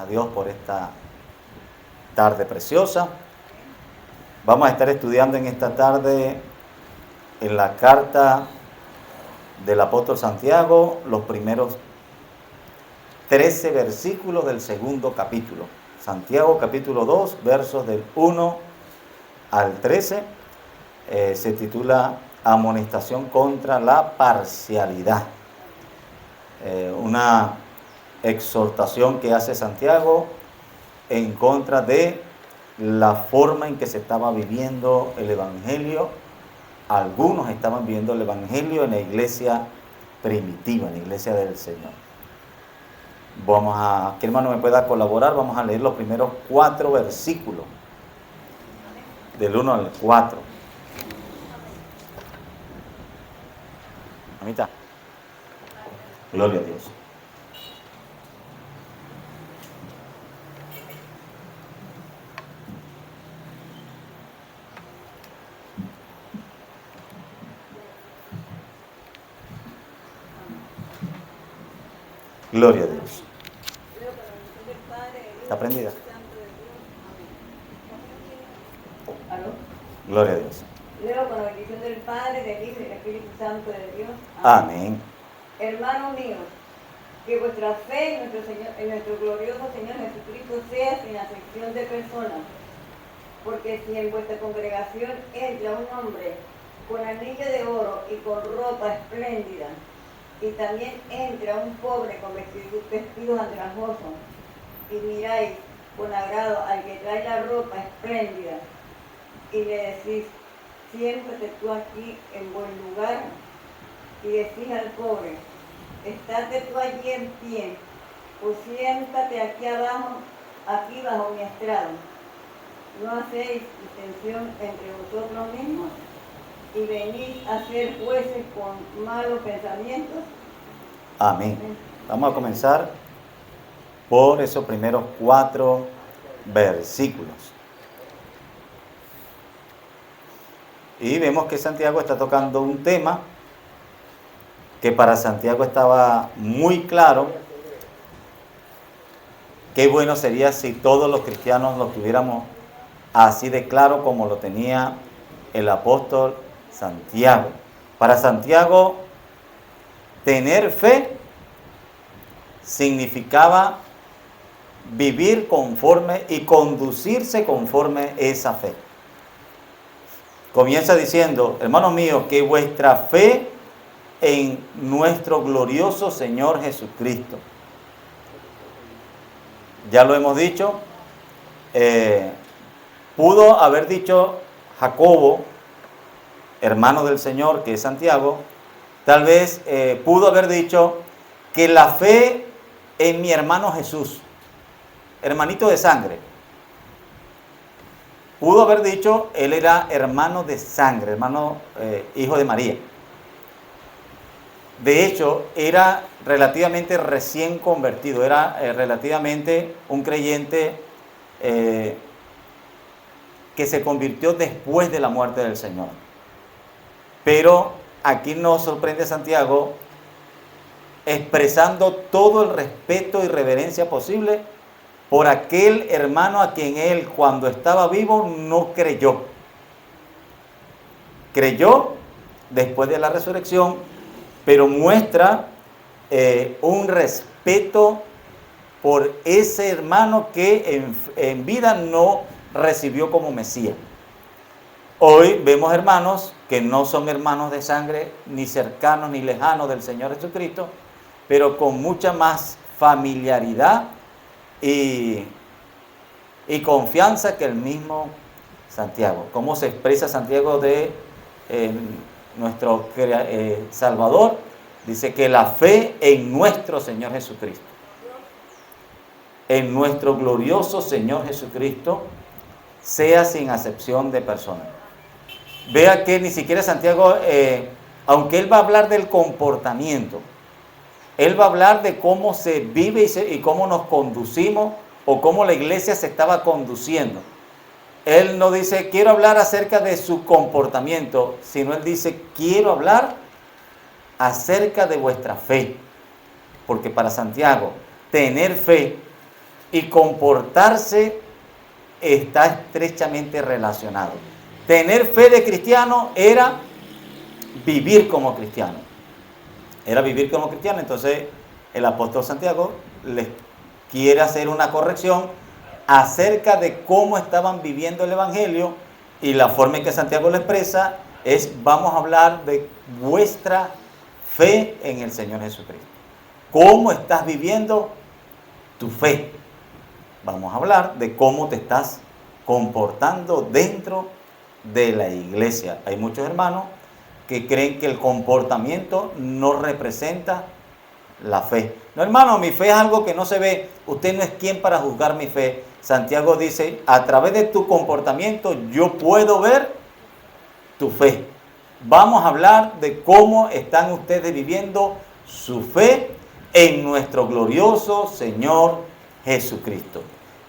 a Dios por esta tarde preciosa. Vamos a estar estudiando en esta tarde en la carta del apóstol Santiago, los primeros 13 versículos del segundo capítulo. Santiago capítulo 2, versos del 1 al 13, se titula Amonestación contra la parcialidad. Una exhortación que hace Santiago en contra de la forma en que se estaba viviendo el Evangelio. Algunos estaban viviendo el Evangelio en la iglesia primitiva, en la iglesia del Señor. ¿Qué hermano me pueda colaborar? Vamos a leer los primeros 4 versículos, del 1 al 4. Amita. Gloria a Dios. Gloria a Dios. ¿Está prendida? Gloria a Dios. Leo con la bendición del Padre, del Hijo y del Espíritu Santo de Dios. Amén. Hermanos míos, que vuestra fe en nuestro glorioso Señor Jesucristo sea sin acepción de personas. Porque si en vuestra congregación entra un hombre con anillo de oro y con ropa espléndida, y también entra un pobre con vestidos andrajosos, y miráis con agrado al que trae la ropa espléndida, y le decís, siéntate tú aquí en buen lugar, y decís al pobre, estate tú allí en pie, o siéntate aquí abajo, aquí bajo mi estrado. ¿No hacéis distinción entre vosotros mismos y venís a ser jueces con malos pensamientos? Amén. Vamos a comenzar por esos primeros 4 versículos. Y vemos que Santiago está tocando un tema que para Santiago estaba muy claro. Qué bueno sería si todos los cristianos lo tuviéramos así de claro como lo tenía el apóstol Santiago. Para Santiago, tener fe significaba vivir conforme y conducirse conforme esa fe. Comienza diciendo, hermanos míos, que vuestra fe en nuestro glorioso Señor Jesucristo. Ya lo hemos dicho, pudo haber dicho Jacobo, hermano del Señor, que es Santiago, tal vez pudo haber dicho que la fe en mi hermano Jesús, hermanito de sangre. Pudo haber dicho, él era hermano de sangre, hermano, hijo de María. De hecho, era relativamente recién convertido, era relativamente un creyente que se convirtió después de la muerte del Señor. Pero aquí nos sorprende Santiago expresando todo el respeto y reverencia posible por aquel hermano a quien él cuando estaba vivo no creyó. Creyó después de la resurrección, pero muestra un respeto por ese hermano que en vida no recibió como Mesías. Hoy vemos hermanos que no son hermanos de sangre, ni cercanos ni lejanos del Señor Jesucristo, pero con mucha más familiaridad y confianza que el mismo Santiago. ¿Cómo se expresa Santiago de nuestro Salvador? Dice que la fe en nuestro Señor Jesucristo, en nuestro glorioso Señor Jesucristo, sea sin acepción de personas. Vea que ni siquiera Santiago, aunque él va a hablar del comportamiento, él va a hablar de cómo se vive y cómo nos conducimos o cómo la iglesia se estaba conduciendo. Él no dice, quiero hablar acerca de su comportamiento, sino él dice, quiero hablar acerca de vuestra fe. Porque para Santiago, tener fe y comportarse está estrechamente relacionado. Tener fe de cristiano era vivir como cristiano. Era vivir como cristiano. Entonces el apóstol Santiago les quiere hacer una corrección acerca de cómo estaban viviendo el evangelio, y la forma en que Santiago lo expresa es: vamos a hablar de vuestra fe en el Señor Jesucristo. ¿Cómo estás viviendo tu fe? Vamos a hablar de cómo te estás comportando dentro de la iglesia. Hay muchos hermanos que creen que el comportamiento no representa la fe. No, hermano, mi fe es algo que no se ve. Usted no es quien para juzgar mi fe. Santiago dice: a través de tu comportamiento yo puedo ver tu fe. Vamos a hablar de cómo están ustedes viviendo su fe en nuestro glorioso Señor Jesucristo.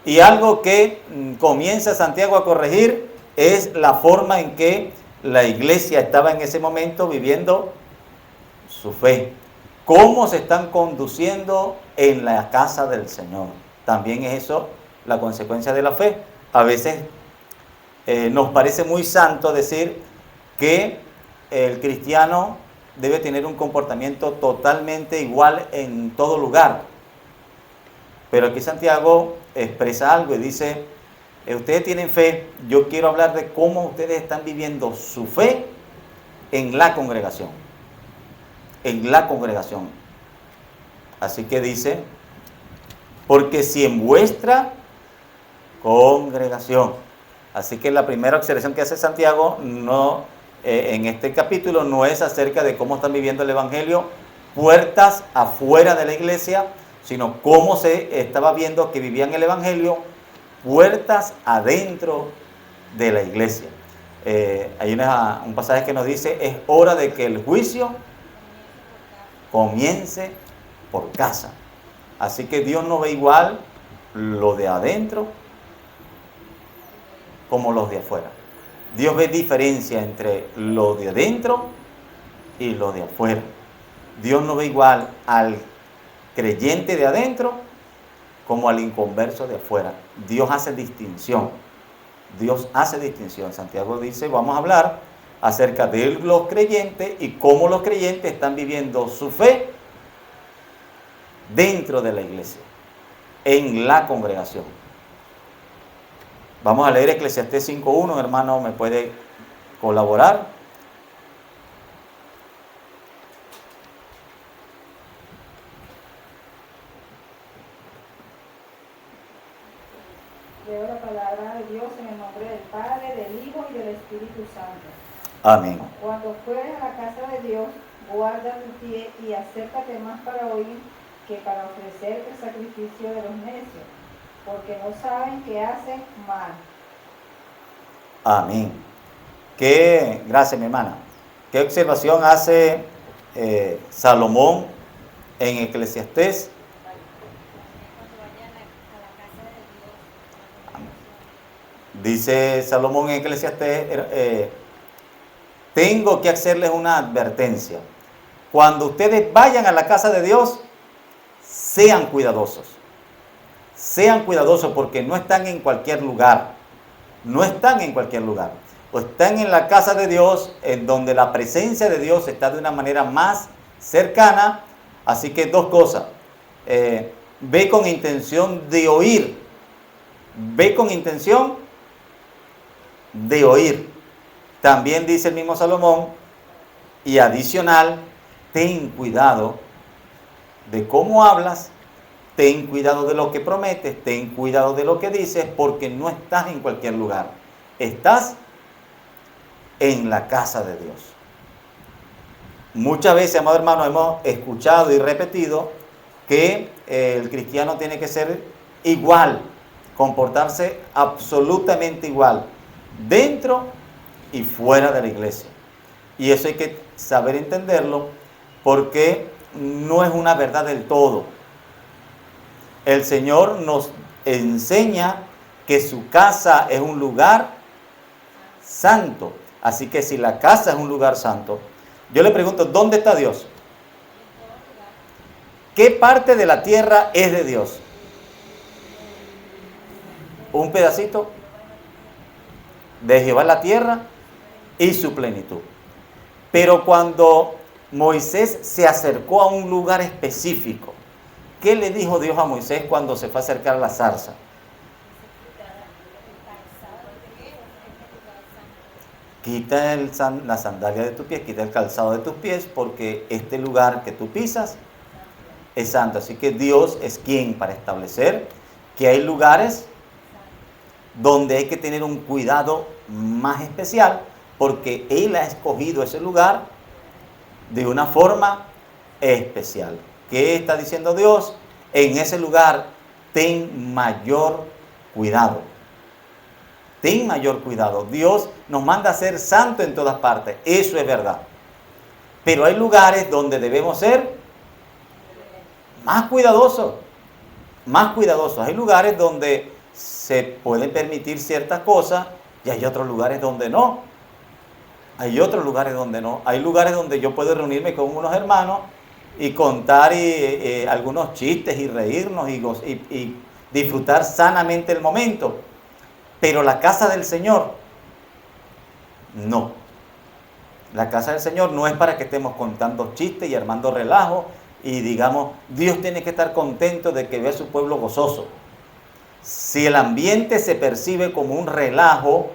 Y algo que comienza Santiago a corregir es la forma en que la iglesia estaba en ese momento viviendo su fe. ¿Cómo se están conduciendo en la casa del Señor? También es eso la consecuencia de la fe. A veces nos parece muy santo decir que el cristiano debe tener un comportamiento totalmente igual en todo lugar. Pero aquí Santiago expresa algo y dice: ustedes tienen fe, yo quiero hablar de cómo ustedes están viviendo su fe en la congregación. En la congregación. Así que dice: porque si en vuestra congregación. Así que la primera observación que hace Santiago en este capítulo no es acerca de cómo están viviendo el evangelio puertas afuera de la iglesia, sino cómo se estaba viendo que vivían el evangelio puertas adentro de la iglesia. Hay un pasaje que nos dice: es hora de que el juicio comience por casa. Así que Dios no ve igual lo de adentro como los de afuera. Dios ve diferencia entre lo de adentro y lo de afuera. Dios no ve igual al creyente de adentro como al inconverso de afuera. Dios hace distinción. Dios hace distinción. Santiago dice: vamos a hablar acerca de los creyentes y cómo los creyentes están viviendo su fe dentro de la iglesia, en la congregación. Vamos a leer Eclesiastés 5.1, hermano, ¿me puede colaborar? Leo la palabra de Dios en el nombre del Padre, del Hijo y del Espíritu Santo. Amén. Cuando fueres a la casa de Dios, guarda tu pie y acércate más para oír que para ofrecer el sacrificio de los necios, porque no saben que hacen mal. Amén. Gracias, mi hermana. ¿Qué observación hace Salomón en Eclesiastés? Dice Salomón en Eclesiastés: tengo que hacerles una advertencia. Cuando ustedes vayan a la casa de Dios, sean cuidadosos. Sean cuidadosos, porque no están en cualquier lugar. No están en cualquier lugar. O están en la casa de Dios, en donde la presencia de Dios está de una manera más cercana. Así que dos cosas. Ve con intención de oír. Ve con intención de oír. También dice el mismo Salomón, y adicional, ten cuidado de cómo hablas, ten cuidado de lo que prometes, ten cuidado de lo que dices, porque no estás en cualquier lugar. Estás en la casa de Dios. Muchas veces, amado hermano, hemos escuchado y repetido que el cristiano tiene que ser igual, comportarse absolutamente igual, dentro y fuera de la iglesia. Y eso hay que saber entenderlo, porque no es una verdad del todo. El Señor nos enseña que su casa es un lugar santo. Así que si la casa es un lugar santo, yo le pregunto: ¿dónde está Dios? ¿Qué parte de la tierra es de Dios? un pedacito de Jehová en la tierra y su plenitud. Pero cuando Moisés se acercó a un lugar específico, ¿qué le dijo Dios a Moisés cuando se fue a acercar a la zarza? Quita la sandalia de tus pies, quita el calzado de tus pies, porque este lugar que tú pisas es santo. Así que Dios es quien para establecer que hay lugares donde hay que tener un cuidado más especial, porque Él ha escogido ese lugar de una forma especial. ¿Qué está diciendo Dios? En ese lugar ten mayor cuidado. Ten mayor cuidado. Dios nos manda a ser santos en todas partes. Eso es verdad. Pero hay lugares donde debemos ser más cuidadosos. Más cuidadosos. Hay lugares donde se pueden permitir ciertas cosas y hay otros lugares donde no. Hay otros lugares donde no. Hay lugares donde yo puedo reunirme con unos hermanos y contar algunos chistes y reírnos y disfrutar sanamente el momento. Pero la casa del Señor, no. La casa del Señor no es para que estemos contando chistes y armando relajo y digamos, Dios tiene que estar contento de que vea a su pueblo gozoso. Si el ambiente se percibe como un relajo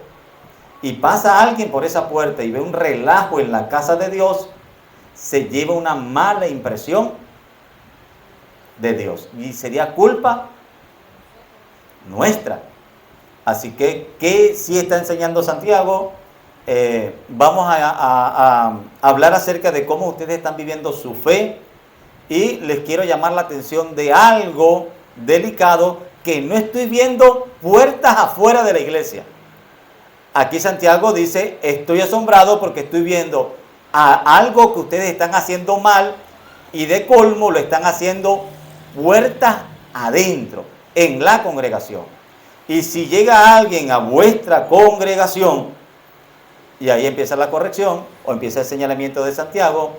y pasa alguien por esa puerta y ve un relajo en la casa de Dios, se lleva una mala impresión de Dios y sería culpa nuestra. Así que, ¿qué sí está enseñando Santiago? Vamos a hablar acerca de cómo ustedes están viviendo su fe y les quiero llamar la atención de algo delicado que no estoy viendo puertas afuera de la iglesia. Aquí Santiago dice, estoy asombrado porque estoy viendo algo que ustedes están haciendo mal y de colmo lo están haciendo puertas adentro, en la congregación. Y si llega alguien a vuestra congregación, y ahí empieza la corrección, o empieza el señalamiento de Santiago,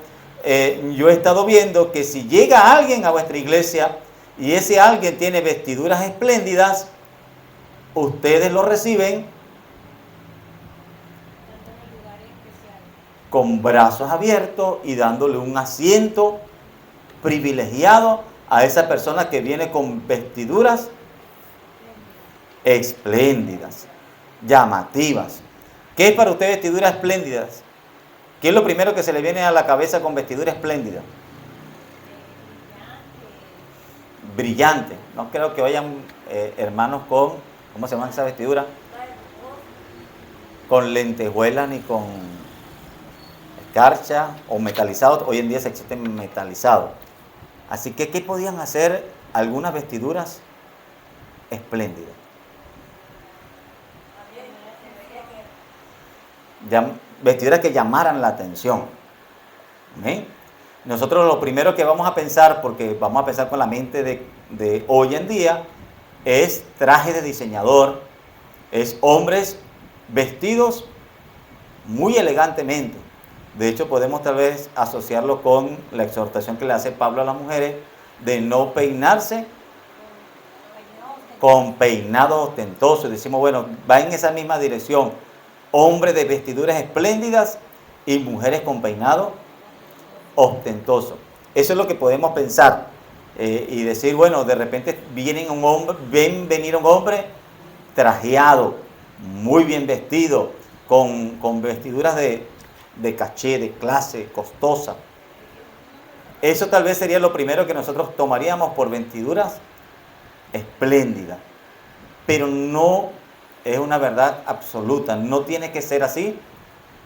yo he estado viendo que si llega alguien a vuestra iglesia, y ese alguien tiene vestiduras espléndidas, ustedes lo reciben con brazos abiertos y dándole un asiento privilegiado a esa persona que viene con vestiduras espléndidas, llamativas. ¿Qué es para usted vestiduras espléndidas? ¿Qué es lo primero que se le viene a la cabeza con vestidura espléndida? Brillante. No creo que vayan hermanos con, ¿cómo se llama esa vestidura? Con lentejuelas ni con escarcha o metalizados. Hoy en día se existen metalizados. Así que, ¿qué podían hacer algunas vestiduras espléndidas? Vestiduras que llamaran la atención. ¿Sí? Nosotros lo primero que vamos a pensar, porque vamos a pensar con la mente de hoy en día, es traje de diseñador, es hombres vestidos muy elegantemente. De hecho, podemos tal vez asociarlo con la exhortación que le hace Pablo a las mujeres de no peinarse con peinado ostentoso. Decimos, bueno, va en esa misma dirección. Hombres de vestiduras espléndidas y mujeres con peinado ostentoso. Eso es lo que podemos pensar y decir, bueno, de repente ven venir un hombre trajeado, muy bien vestido, con vestiduras de caché, de clase, costosa. Eso tal vez sería lo primero que nosotros tomaríamos por vestiduras espléndidas, pero no es una verdad absoluta, no tiene que ser así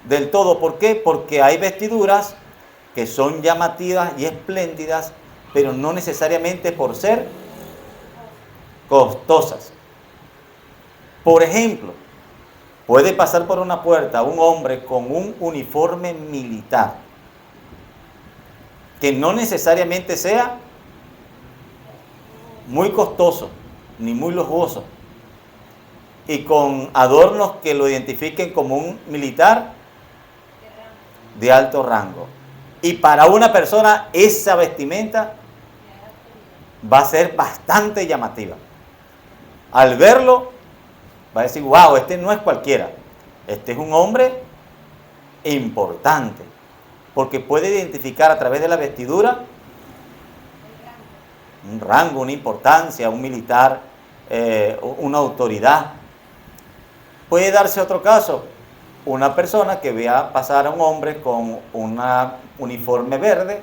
del todo. ¿Por qué? Porque hay vestiduras que son llamativas y espléndidas, pero no necesariamente por ser costosas. Por ejemplo, puede pasar por una puerta un hombre con un uniforme militar, que no necesariamente sea muy costoso ni muy lujoso, y con adornos que lo identifiquen como un militar de alto rango. Y para una persona esa vestimenta va a ser bastante llamativa. Al verlo, va a decir, wow, este no es cualquiera, este es un hombre importante, porque puede identificar a través de la vestidura un rango, una importancia, un militar, una autoridad. Puede darse otro caso, una persona que vea pasar a un hombre con un uniforme verde,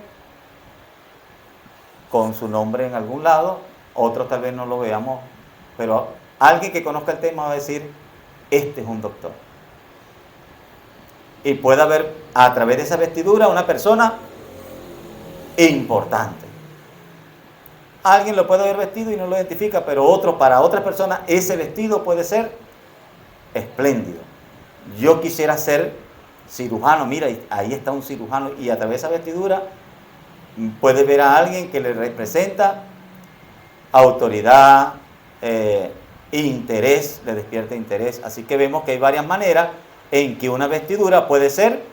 con su nombre en algún lado, otros tal vez no lo veamos, pero alguien que conozca el tema va a decir, este es un doctor. Y puede haber a través de esa vestidura una persona importante. Alguien lo puede haber vestido y no lo identifica, pero para otras personas ese vestido puede ser espléndido. Yo quisiera ser cirujano, mira, ahí está un cirujano, y a través de esa vestidura puede ver a alguien que le representa autoridad, interés, le despierta interés. Así que vemos que hay varias maneras en que una vestidura puede ser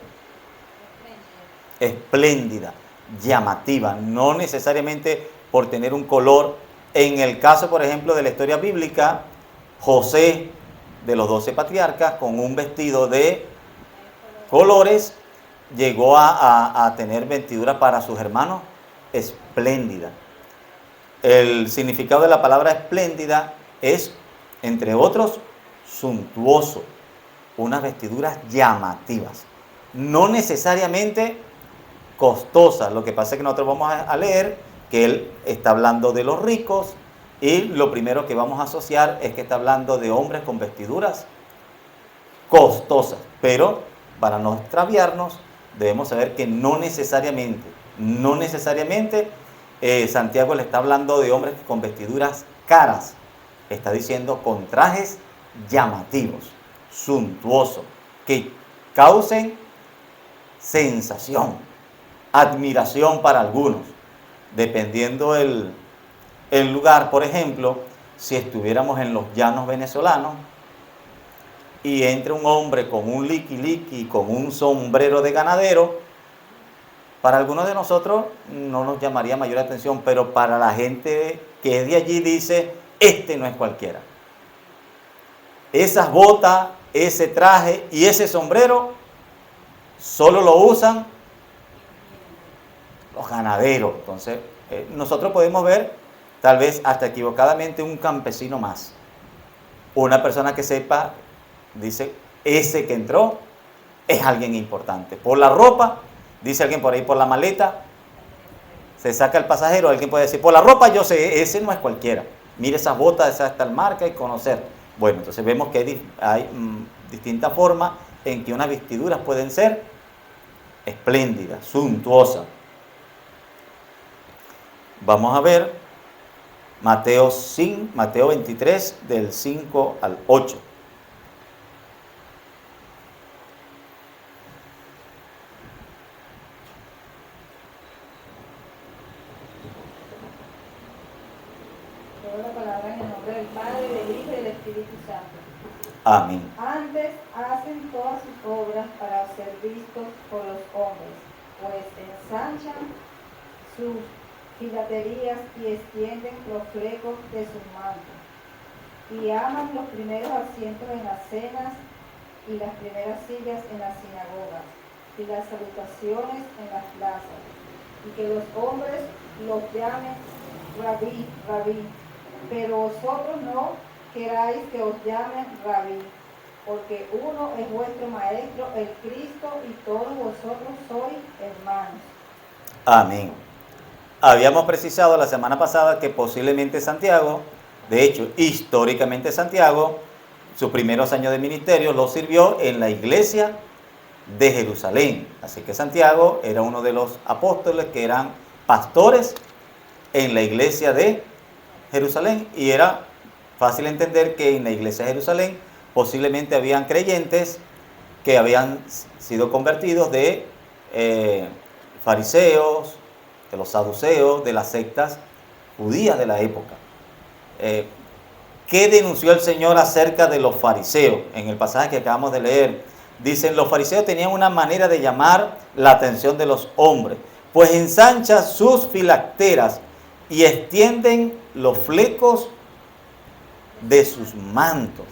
espléndida, llamativa, no necesariamente por tener un color. En el caso, por ejemplo, de la historia bíblica, José, de los 12 patriarcas, con un vestido de colores, llegó a tener vestidura para sus hermanos espléndida. El significado de la palabra espléndida es, entre otros, suntuoso, unas vestiduras llamativas, no necesariamente costosas. Lo que pasa es que nosotros vamos a leer que él está hablando de los ricos, y lo primero que vamos a asociar es que está hablando de hombres con vestiduras costosas, pero para no extraviarnos debemos saber que no necesariamente Santiago le está hablando de hombres con vestiduras caras, está diciendo con trajes llamativos, suntuosos, que causen sensación, admiración para algunos, dependiendo el lugar. Por ejemplo, si estuviéramos en los llanos venezolanos y entra un hombre con un liqui, con un sombrero de ganadero, para algunos de nosotros no nos llamaría mayor atención, pero para la gente que es de allí dice, este no es cualquiera. Esas botas, ese traje y ese sombrero solo lo usan los ganaderos. Entonces, nosotros podemos ver, tal vez hasta equivocadamente, un campesino más. Una persona que sepa, dice, ese que entró es alguien importante. Por la ropa, dice alguien por ahí, por la maleta, se saca el pasajero, alguien puede decir, por la ropa yo sé, ese no es cualquiera. Mire esas botas, esa tal marca, y conocer. Bueno, entonces vemos que hay distintas formas en que unas vestiduras pueden ser espléndidas, suntuosas. Vamos a ver Mateo 23, del 5 al 8. Toda la palabra en el nombre del Padre, del Hijo y del Espíritu Santo. Amén. Antes hacen todas sus obras para ser vistos por los hombres, pues ensanchan sus filaterías y extienden los flecos de sus mantos, y aman los primeros asientos en las cenas y las primeras sillas en las sinagogas y las salutaciones en las plazas, y que los hombres los llamen rabí, rabí, pero vosotros no queráis que os llamen rabí, porque uno es vuestro maestro, el Cristo, y todos vosotros sois hermanos. Amén. Habíamos precisado la semana pasada que posiblemente Santiago, de hecho, históricamente Santiago, sus primeros años de ministerio los sirvió en la iglesia de Jerusalén. Así que Santiago era uno de los apóstoles que eran pastores en la iglesia de Jerusalén, y era fácil entender que en la iglesia de Jerusalén posiblemente habían creyentes que habían sido convertidos de fariseos, de los saduceos, de las sectas judías de la época. ¿Qué denunció el Señor acerca de los fariseos? En el pasaje que acabamos de leer, dicen, los fariseos tenían una manera de llamar la atención de los hombres, pues ensanchan sus filacteras y extienden los flecos de sus mantos.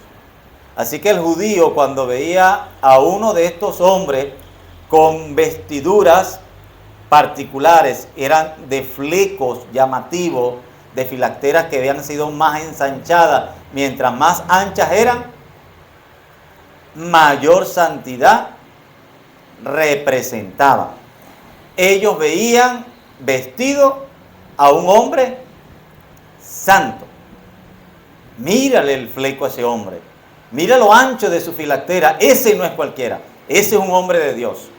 Así que el judío, cuando veía a uno de estos hombres con vestiduras particulares, eran de flecos llamativos, de filacteras que habían sido más ensanchadas, mientras más anchas eran, mayor santidad representaba. Ellos veían vestido a un hombre santo. Mírale el fleco a ese hombre, mira lo ancho de su filactera, ese no es cualquiera, ese es un hombre de Dios.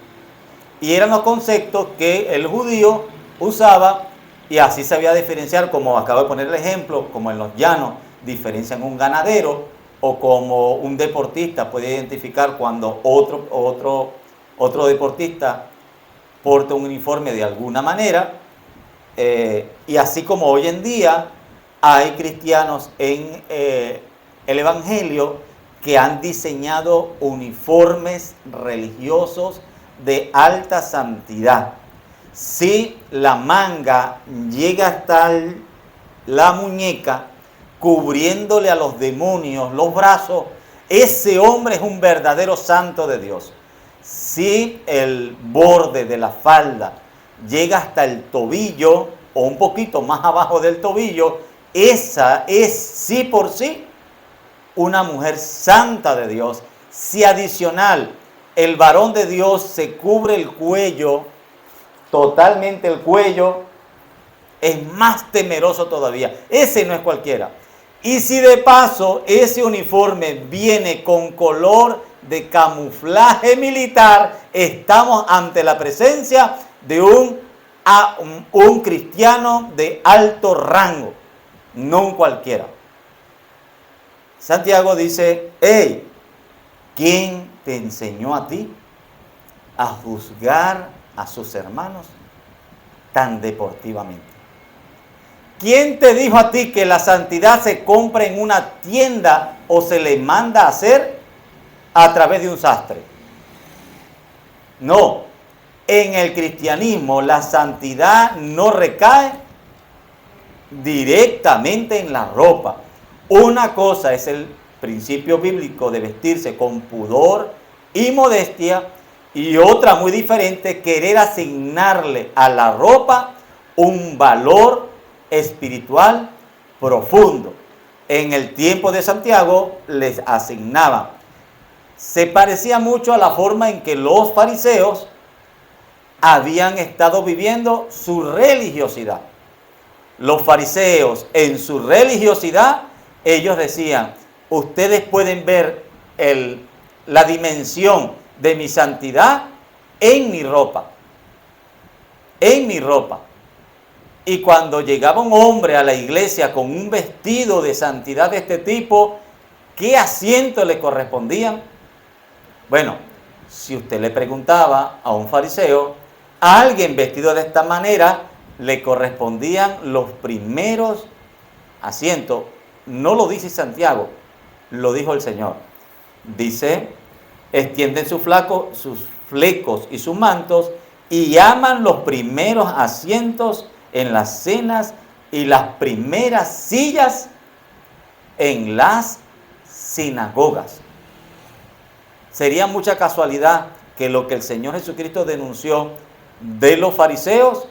Y eran los conceptos que el judío usaba, y así sabía diferenciar, como acabo de poner el ejemplo, como en los llanos diferencian un ganadero, o como un deportista puede identificar cuando otro deportista porta un uniforme de alguna manera, y así como hoy en día hay cristianos en el Evangelio que han diseñado uniformes religiosos de alta santidad. Si la manga llega hasta la muñeca, cubriéndole a los demonios los brazos, ese hombre es un verdadero santo de Dios. Si el borde de la falda llega hasta el tobillo o un poquito más abajo del tobillo, esa es sí por sí una mujer santa de Dios. Si adicional el varón de Dios se cubre el cuello, totalmente el cuello, es más temeroso todavía. Ese no es cualquiera. Y si de paso ese uniforme viene con color de camuflaje militar, estamos ante la presencia de un cristiano de alto rango, no un cualquiera. Santiago dice: hey, ¿quién te enseñó a ti a juzgar a sus hermanos tan deportivamente? ¿Quién te dijo a ti que la santidad se compra en una tienda o se le manda a hacer a través de un sastre? No, en el cristianismo la santidad no recae directamente en la ropa. Una cosa es el principio bíblico de vestirse con pudor y modestia, y otra muy diferente, querer asignarle a la ropa un valor espiritual profundo. En el tiempo de Santiago les asignaban. Se parecía mucho a la forma en que los fariseos habían estado viviendo su religiosidad. Los fariseos, en su religiosidad, ellos decían: ustedes pueden ver la dimensión de mi santidad en mi ropa. En mi ropa. Y cuando llegaba un hombre a la iglesia con un vestido de santidad de este tipo, ¿qué asiento le correspondían? Bueno, si usted le preguntaba a un fariseo, a alguien vestido de esta manera le correspondían los primeros asientos. No lo dice Santiago, lo dijo el Señor. Dice: extienden sus flecos y sus mantos y aman los primeros asientos en las cenas y las primeras sillas en las sinagogas. Sería mucha casualidad que lo que el Señor Jesucristo denunció de los fariseos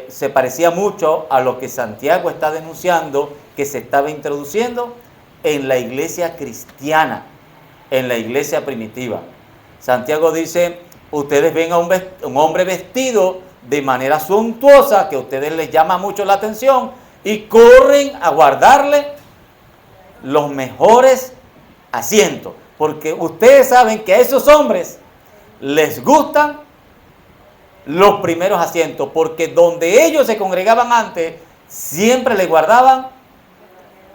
se parecía mucho a lo que Santiago está denunciando que se estaba introduciendo en la iglesia cristiana, en la iglesia primitiva. Santiago dice: ustedes ven a un hombre vestido de manera suntuosa, que a ustedes les llama mucho la atención, y corren a guardarle los mejores asientos, porque ustedes saben que a esos hombres les gustan los primeros asientos, porque donde ellos se congregaban antes, siempre les guardaban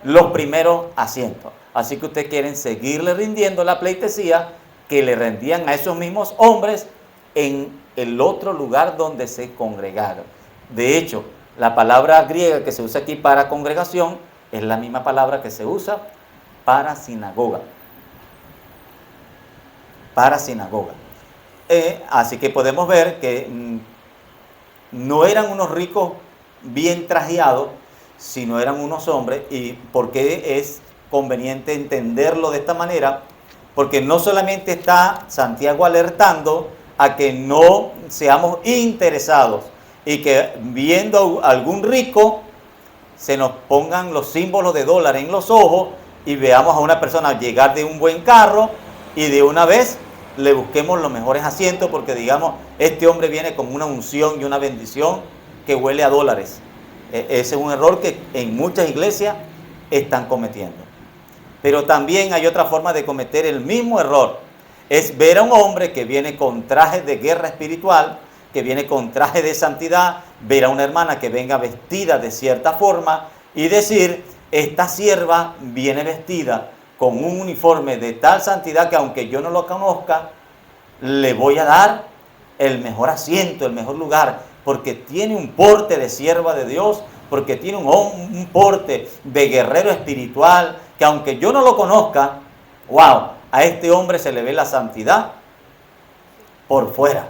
los primeros asientos. Así que ustedes quieren seguirle rindiendo la pleitesía que le rendían a esos mismos hombres en el otro lugar donde se congregaron. De hecho, la palabra griega que se usa aquí para congregación es la misma palabra que se usa para sinagoga. Para sinagoga. Así que podemos ver que no eran unos ricos bien trajeados, sino eran unos hombres. ¿Y por qué es conveniente entenderlo de esta manera, porque no solamente está Santiago alertando a que no seamos interesados y que viendo a algún rico se nos pongan los símbolos de dólar en los ojos y veamos a una persona llegar de un buen carro y de una vez le busquemos los mejores asientos porque digamos, este hombre viene con una unción y una bendición que huele a dólares. Ese es un error que en muchas iglesias están cometiendo. Pero también hay otra forma de cometer el mismo error. Es ver a un hombre que viene con traje de guerra espiritual, que viene con traje de santidad, ver a una hermana que venga vestida de cierta forma y decir, esta sierva viene vestida con un uniforme de tal santidad que aunque yo no lo conozca, le voy a dar el mejor asiento, el mejor lugar, porque tiene un porte de sierva de Dios, porque tiene un porte de guerrero espiritual, que aunque yo no lo conozca, wow, a este hombre se le ve la santidad por fuera.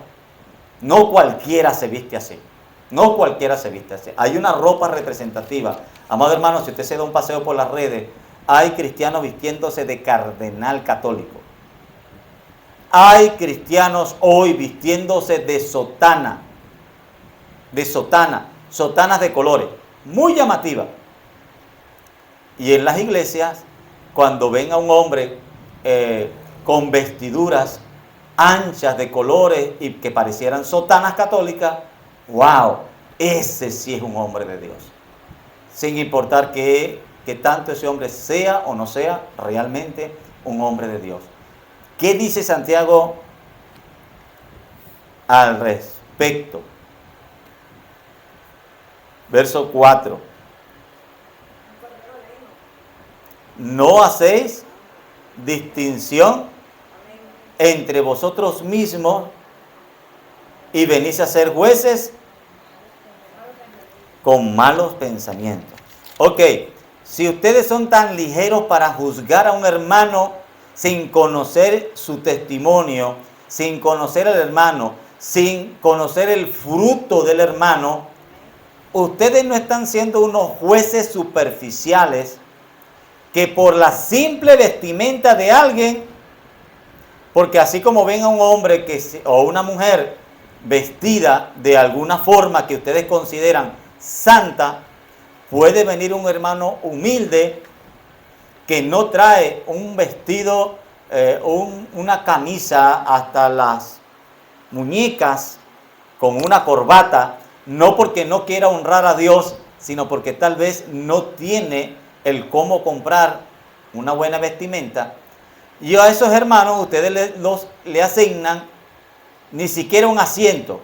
No cualquiera se viste así. No cualquiera se viste así. Hay una ropa representativa. Amado hermano, si usted se da un paseo por las redes, hay cristianos vistiéndose de cardenal católico. Hay cristianos hoy vistiéndose de sotana. De sotana. Sotanas de colores. Muy llamativas. Y en las iglesias, cuando ven a un hombre con vestiduras anchas de colores y que parecieran sotanas católicas, wow, ese sí es un hombre de Dios. Sin importar que tanto ese hombre sea o no sea realmente un hombre de Dios. ¿Qué dice Santiago al respecto? Verso 4. No hacéis distinción entre vosotros mismos y venís a ser jueces con malos pensamientos. Ok, si ustedes son tan ligeros para juzgar a un hermano sin conocer su testimonio, sin conocer al hermano, sin conocer el fruto del hermano, ustedes no están siendo unos jueces superficiales que por la simple vestimenta de alguien, porque así como ven a un hombre o una mujer vestida de alguna forma que ustedes consideran santa, puede venir un hermano humilde que no trae un vestido, una camisa hasta las muñecas con una corbata, no porque no quiera honrar a Dios, sino porque tal vez no tiene el cómo comprar una buena vestimenta. Y a esos hermanos ustedes le asignan ni siquiera un asiento.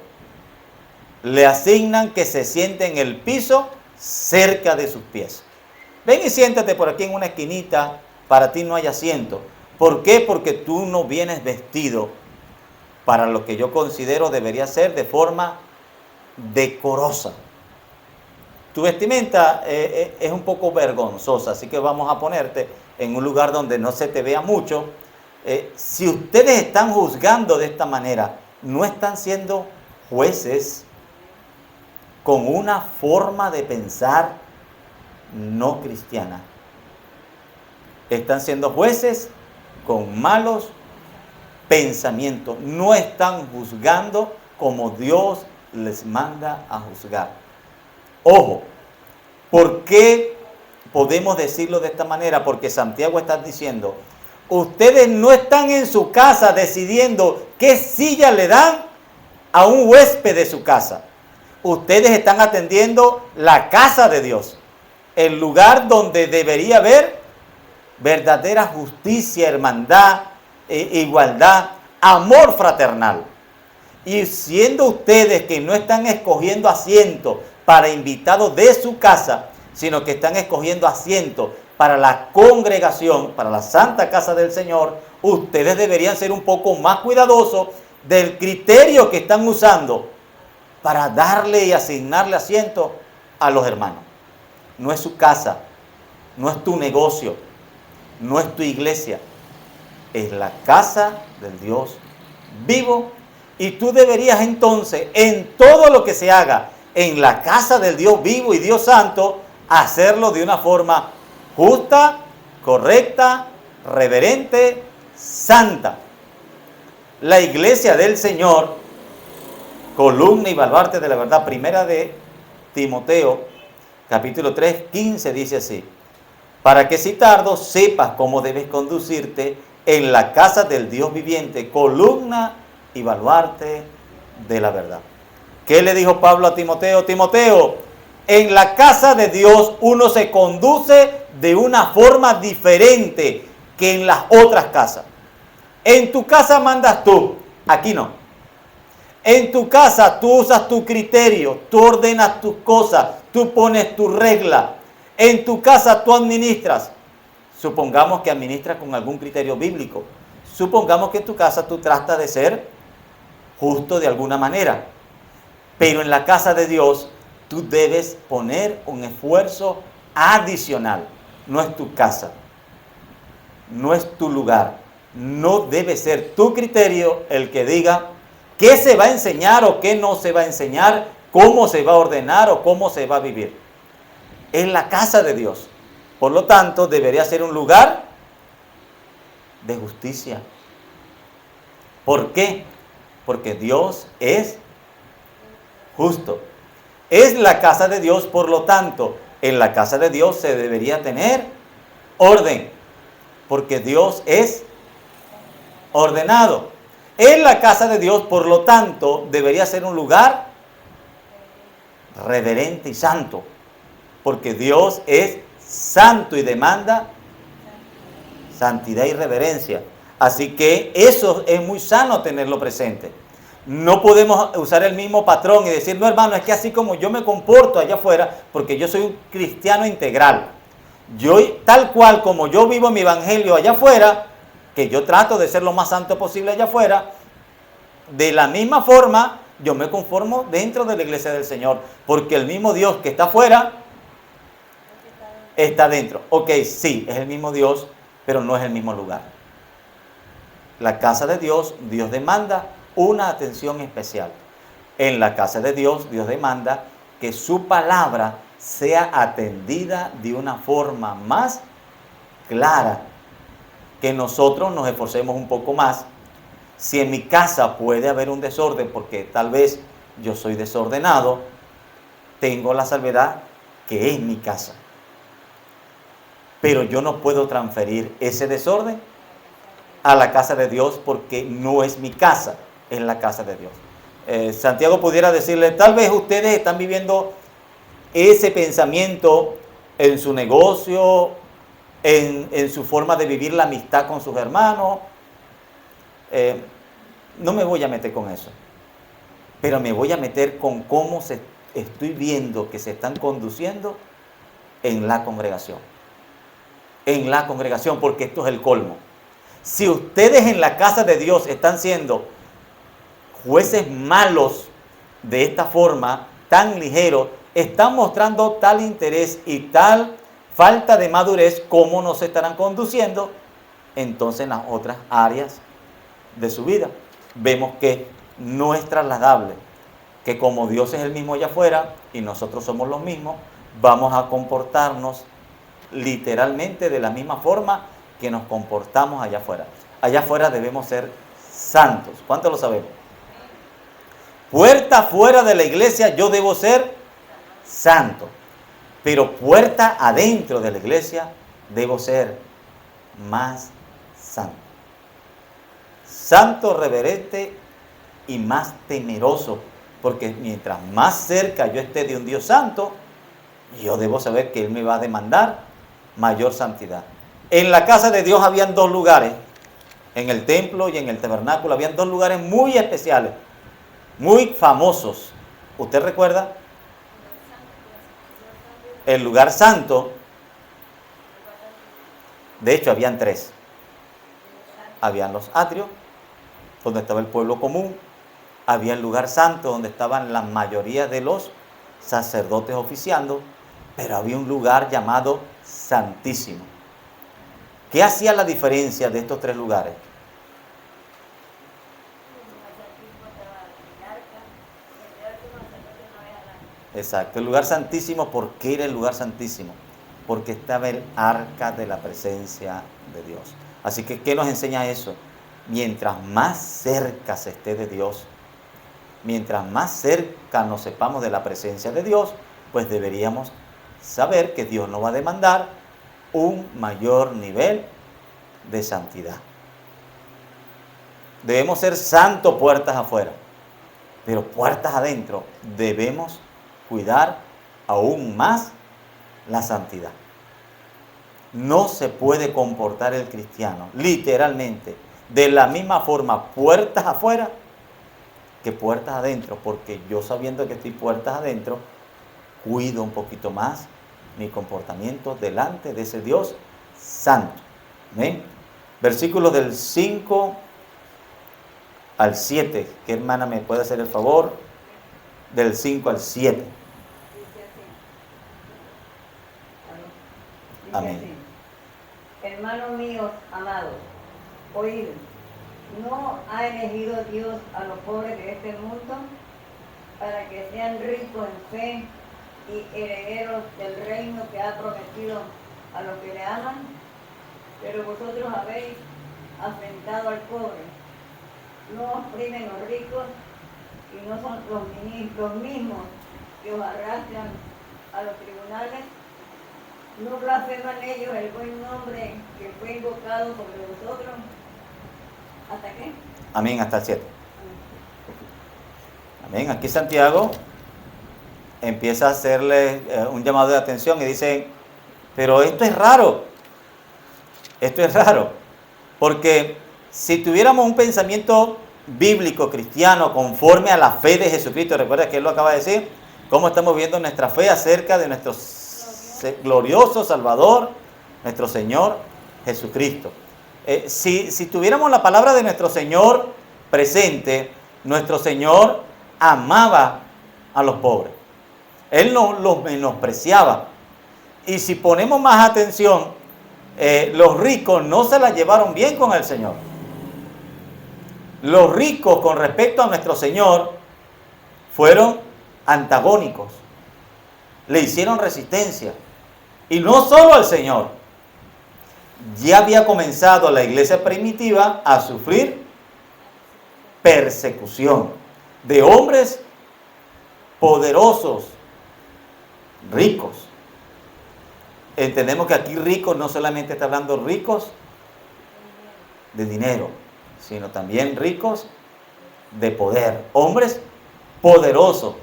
Le asignan que se siente en el piso cerca de sus pies. Ven y siéntate por aquí en una esquinita, para ti no hay asiento. ¿Por qué? Porque tú no vienes vestido para lo que yo considero debería ser de forma decorosa. Tu vestimenta es un poco vergonzosa, así que vamos a ponerte en un lugar donde no se te vea mucho. Si ustedes están juzgando de esta manera, no están siendo jueces con una forma de pensar no cristiana. Están siendo jueces con malos pensamientos. No están juzgando como Dios les manda a juzgar. Ojo, ¿por qué podemos decirlo de esta manera? Porque Santiago está diciendo, ustedes no están en su casa decidiendo qué silla le dan a un huésped de su casa. Ustedes están atendiendo la casa de Dios, el lugar donde debería haber verdadera justicia, hermandad, igualdad, amor fraternal. Y siendo ustedes que no están escogiendo asiento para invitados de su casa, sino que están escogiendo asiento para la congregación, para la santa casa del Señor, ustedes deberían ser un poco más cuidadosos del criterio que están usando para darle y asignarle asiento a los hermanos. No es su casa, no es tu negocio, no es tu iglesia, es la casa del Dios vivo. Y tú deberías entonces, en todo lo que se haga en la casa del Dios vivo y Dios santo, hacerlo de una forma justa, correcta, reverente, santa. La iglesia del Señor, columna y baluarte de la verdad. Primera de Timoteo, capítulo 3, 15, dice así: para que si tardo sepas cómo debes conducirte en la casa del Dios viviente, columna y baluarte de la verdad. ¿Qué le dijo Pablo a Timoteo? Timoteo, en la casa de Dios uno se conduce de una forma diferente que en las otras casas. En tu casa mandas tú, aquí no. En tu casa tú usas tu criterio, tú ordenas tus cosas, tú pones tu regla. En tu casa tú administras. Supongamos que administras con algún criterio bíblico. Supongamos que en tu casa tú tratas de ser justo de alguna manera. Pero en la casa de Dios tú debes poner un esfuerzo adicional. No es tu casa, no es tu lugar. No debe ser tu criterio el que diga qué se va a enseñar o qué no se va a enseñar, cómo se va a ordenar o cómo se va a vivir. Es la casa de Dios. Por lo tanto, debería ser un lugar de justicia. ¿Por qué? Porque Dios es justo. Es la casa de Dios, por lo tanto, en la casa de Dios se debería tener orden, porque Dios es ordenado. En la casa de Dios, por lo tanto, debería ser un lugar reverente y santo, porque Dios es santo y demanda santidad y reverencia. Así que eso es muy sano tenerlo presente. No podemos usar el mismo patrón y decir, no hermano, es que así como yo me comporto allá afuera, porque yo soy un cristiano integral. Yo, tal cual como yo vivo mi evangelio allá afuera, que yo trato de ser lo más santo posible allá afuera, de la misma forma yo me conformo dentro de la iglesia del Señor, porque el mismo Dios que está afuera está dentro. Ok, sí, es el mismo Dios, pero no es el mismo lugar. La casa de Dios, Dios demanda una atención especial. En la casa de Dios, Dios demanda que su palabra sea atendida de una forma más clara, que nosotros nos esforcemos un poco más. Si en mi casa puede haber un desorden, porque tal vez yo soy desordenado, tengo la salvedad que es mi casa. Pero yo no puedo transferir ese desorden a la casa de Dios porque no es mi casa, es la casa de Dios. Santiago pudiera decirle, tal vez ustedes están viviendo ese pensamiento en su negocio, en su forma de vivir la amistad con sus hermanos. No me voy a meter con eso, pero me voy a meter con cómo estoy viendo que se están conduciendo en la congregación. En la congregación, porque esto es el colmo. Si ustedes en la casa de Dios están siendo jueces malos de esta forma, tan ligeros, están mostrando tal interés y tal falta de madurez, ¿cómo nos estarán conduciendo entonces en las otras áreas de su vida? Vemos que no es trasladable, que como Dios es el mismo allá afuera y nosotros somos los mismos, vamos a comportarnos literalmente de la misma forma que nos comportamos allá afuera. Allá afuera debemos ser santos. ¿Cuántos lo sabemos? Puerta fuera de la iglesia yo debo ser santo, pero puerta adentro de la iglesia debo ser más santo. Santo, reverente y más temeroso, porque mientras más cerca yo esté de un Dios santo, yo debo saber que Él me va a demandar mayor santidad. En la casa de Dios habían dos lugares, en el templo y en el tabernáculo, habían dos lugares muy especiales, muy famosos. ¿Usted recuerda? El lugar santo, de hecho habían tres. Habían los atrios, donde estaba el pueblo común. Había el lugar santo, donde estaban la mayoría de los sacerdotes oficiando. Pero había un lugar llamado Santísimo. ¿Qué hacía la diferencia de estos tres lugares? Exacto, el lugar santísimo. ¿Por qué era el lugar santísimo? porque estaba el arca de la presencia de Dios. Así que, ¿qué nos enseña eso? Mientras más cerca se esté de Dios, mientras más cerca nos sepamos de la presencia de Dios, pues deberíamos saber que Dios nos va a demandar un mayor nivel de santidad. Debemos ser santos puertas afuera, pero puertas adentro debemos cuidar aún más la santidad. No se puede comportar el cristiano literalmente de la misma forma puertas afuera que puertas adentro, porque yo, sabiendo que estoy puertas adentro, cuido un poquito más mi comportamiento delante de ese Dios santo. ¿Amén? Versículos del 5 al 7. ¿Qué hermana me puede hacer el favor? Del 5 al 7. Dice Amén. así. Hermanos míos amados, oíd, ¿no ha elegido Dios a los pobres de este mundo para que sean ricos en fe y herederos del reino que ha prometido a los que le aman? Pero vosotros habéis afrentado al pobre. No os primen los ricos y no son los mismos que os arrastran a los tribunales. No blasfeman ellos el buen nombre que fue invocado sobre vosotros. ¿Hasta qué? Amén, hasta el 7. Amén. Aquí Santiago empieza a hacerle un llamado de atención y dice, pero esto es raro. Esto es raro. Porque si tuviéramos un pensamiento bíblico, cristiano, conforme a la fe de Jesucristo, recuerda que Él lo acaba de decir, cómo estamos viendo nuestra fe acerca de nuestro glorioso Salvador, nuestro Señor Jesucristo. Si tuviéramos la palabra de nuestro Señor presente, nuestro Señor amaba a los pobres. Él no los menospreciaba. Y si ponemos más atención, los ricos no se la llevaron bien con el Señor. Los ricos con respecto a nuestro Señor fueron antagónicos. Le hicieron resistencia. Y no solo al Señor. Ya había comenzado la iglesia primitiva a sufrir persecución de hombres poderosos, ricos. Entendemos que aquí ricos no solamente está hablando ricos de dinero, sino también ricos de poder. Hombres poderosos.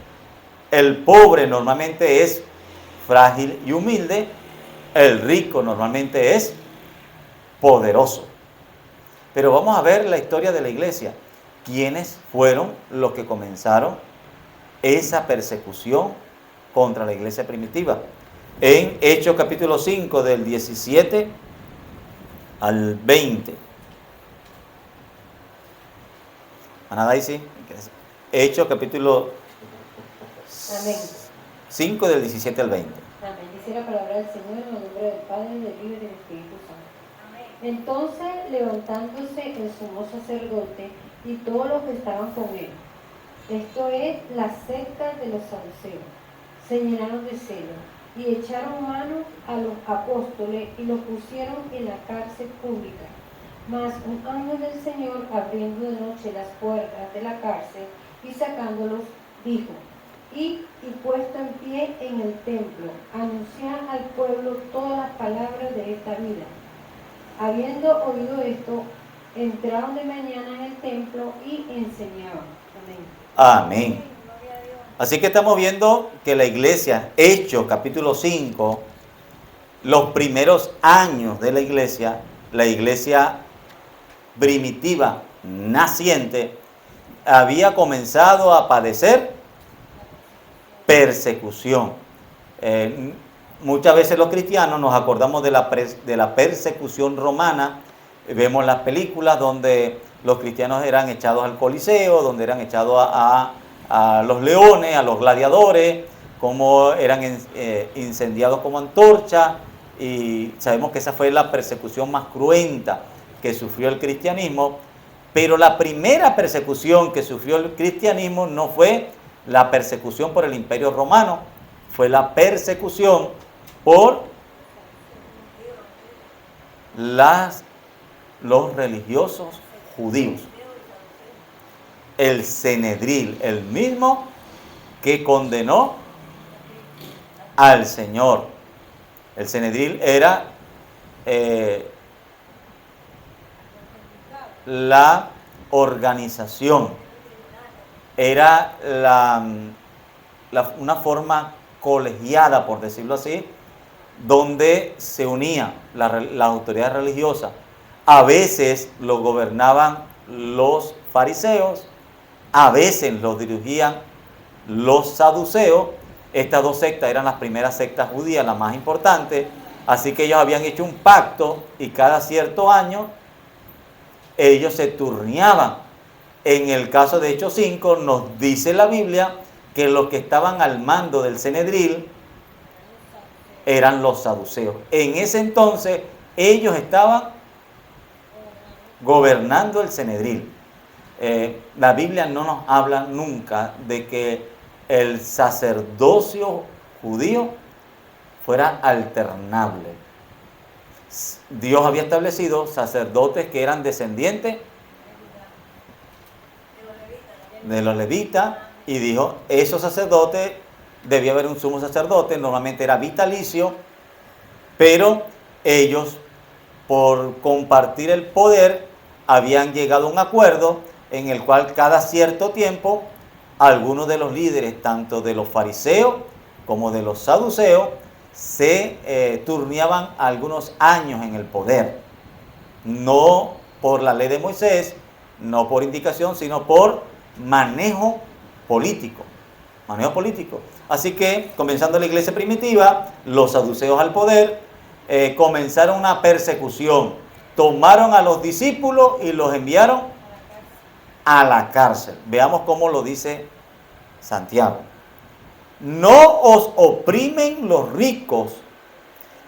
El pobre normalmente es frágil y humilde. El rico normalmente es poderoso. Pero vamos a ver la historia de la iglesia. ¿Quiénes fueron los que comenzaron esa persecución contra la iglesia primitiva? En Hechos capítulo 5 del 17 al 20. Ana Daisy, Hechos capítulo 5 del 17 al 20. Amén. Dice la palabra del Señor en el nombre del Padre, del Hijo y del Espíritu Santo. Amén. Entonces, levantándose el sumo sacerdote y todos los que estaban con él, esto es la secta de los saduceos, se llenaron de celo y echaron mano a los apóstoles y los pusieron en la cárcel pública. Mas un ángel del Señor, abriendo de noche las puertas de la cárcel y sacándolos, dijo: y puesto en pie en el templo, anunciar al pueblo todas las palabras de esta vida. Habiendo oído esto, entraron de mañana en el templo y enseñaban. Amén. Amén. Así que estamos viendo que la iglesia, Hechos capítulo 5, los primeros años de la iglesia primitiva, naciente, había comenzado a padecer persecución. Muchas veces los cristianos nos acordamos de la persecución romana. Vemos las películas donde los cristianos eran echados al Coliseo, donde eran echados a los leones, a los gladiadores, como eran incendiados como antorcha, y sabemos que esa fue la persecución más cruenta que sufrió el cristianismo. Pero la primera persecución que sufrió el cristianismo no fue la persecución por el Imperio Romano, fue la persecución por los religiosos judíos. El Cenedril, el mismo que condenó al Señor. El Cenedril era la organización, era una forma colegiada, por decirlo así, donde se unían las autoridades religiosas. A veces lo gobernaban los fariseos, a veces los dirigían los saduceos. Estas dos sectas eran las primeras sectas judías, las más importantes, así que ellos habían hecho un pacto y cada cierto año ellos se turneaban. En el caso de Hechos 5 nos dice la Biblia que los que estaban al mando del Cenedril eran los saduceos. En ese entonces ellos estaban gobernando el Cenedril. La Biblia no nos habla nunca de que el sacerdocio judío fuera alternable. Dios había establecido sacerdotes que eran descendientes de los levitas y dijo, esos sacerdotes, debía haber un sumo sacerdote, normalmente era vitalicio, pero ellos, por compartir el poder, habían llegado a un acuerdo en el cual cada cierto tiempo algunos de los líderes, tanto de los fariseos como de los saduceos, se turneaban algunos años en el poder. No por la ley de Moisés, no por indicación, sino por manejo político. Manejo político. Así que, comenzando la iglesia primitiva, los saduceos al poder, comenzaron una persecución. Tomaron a los discípulos y los enviaron a la cárcel. Veamos cómo lo dice Santiago. No os oprimen los ricos,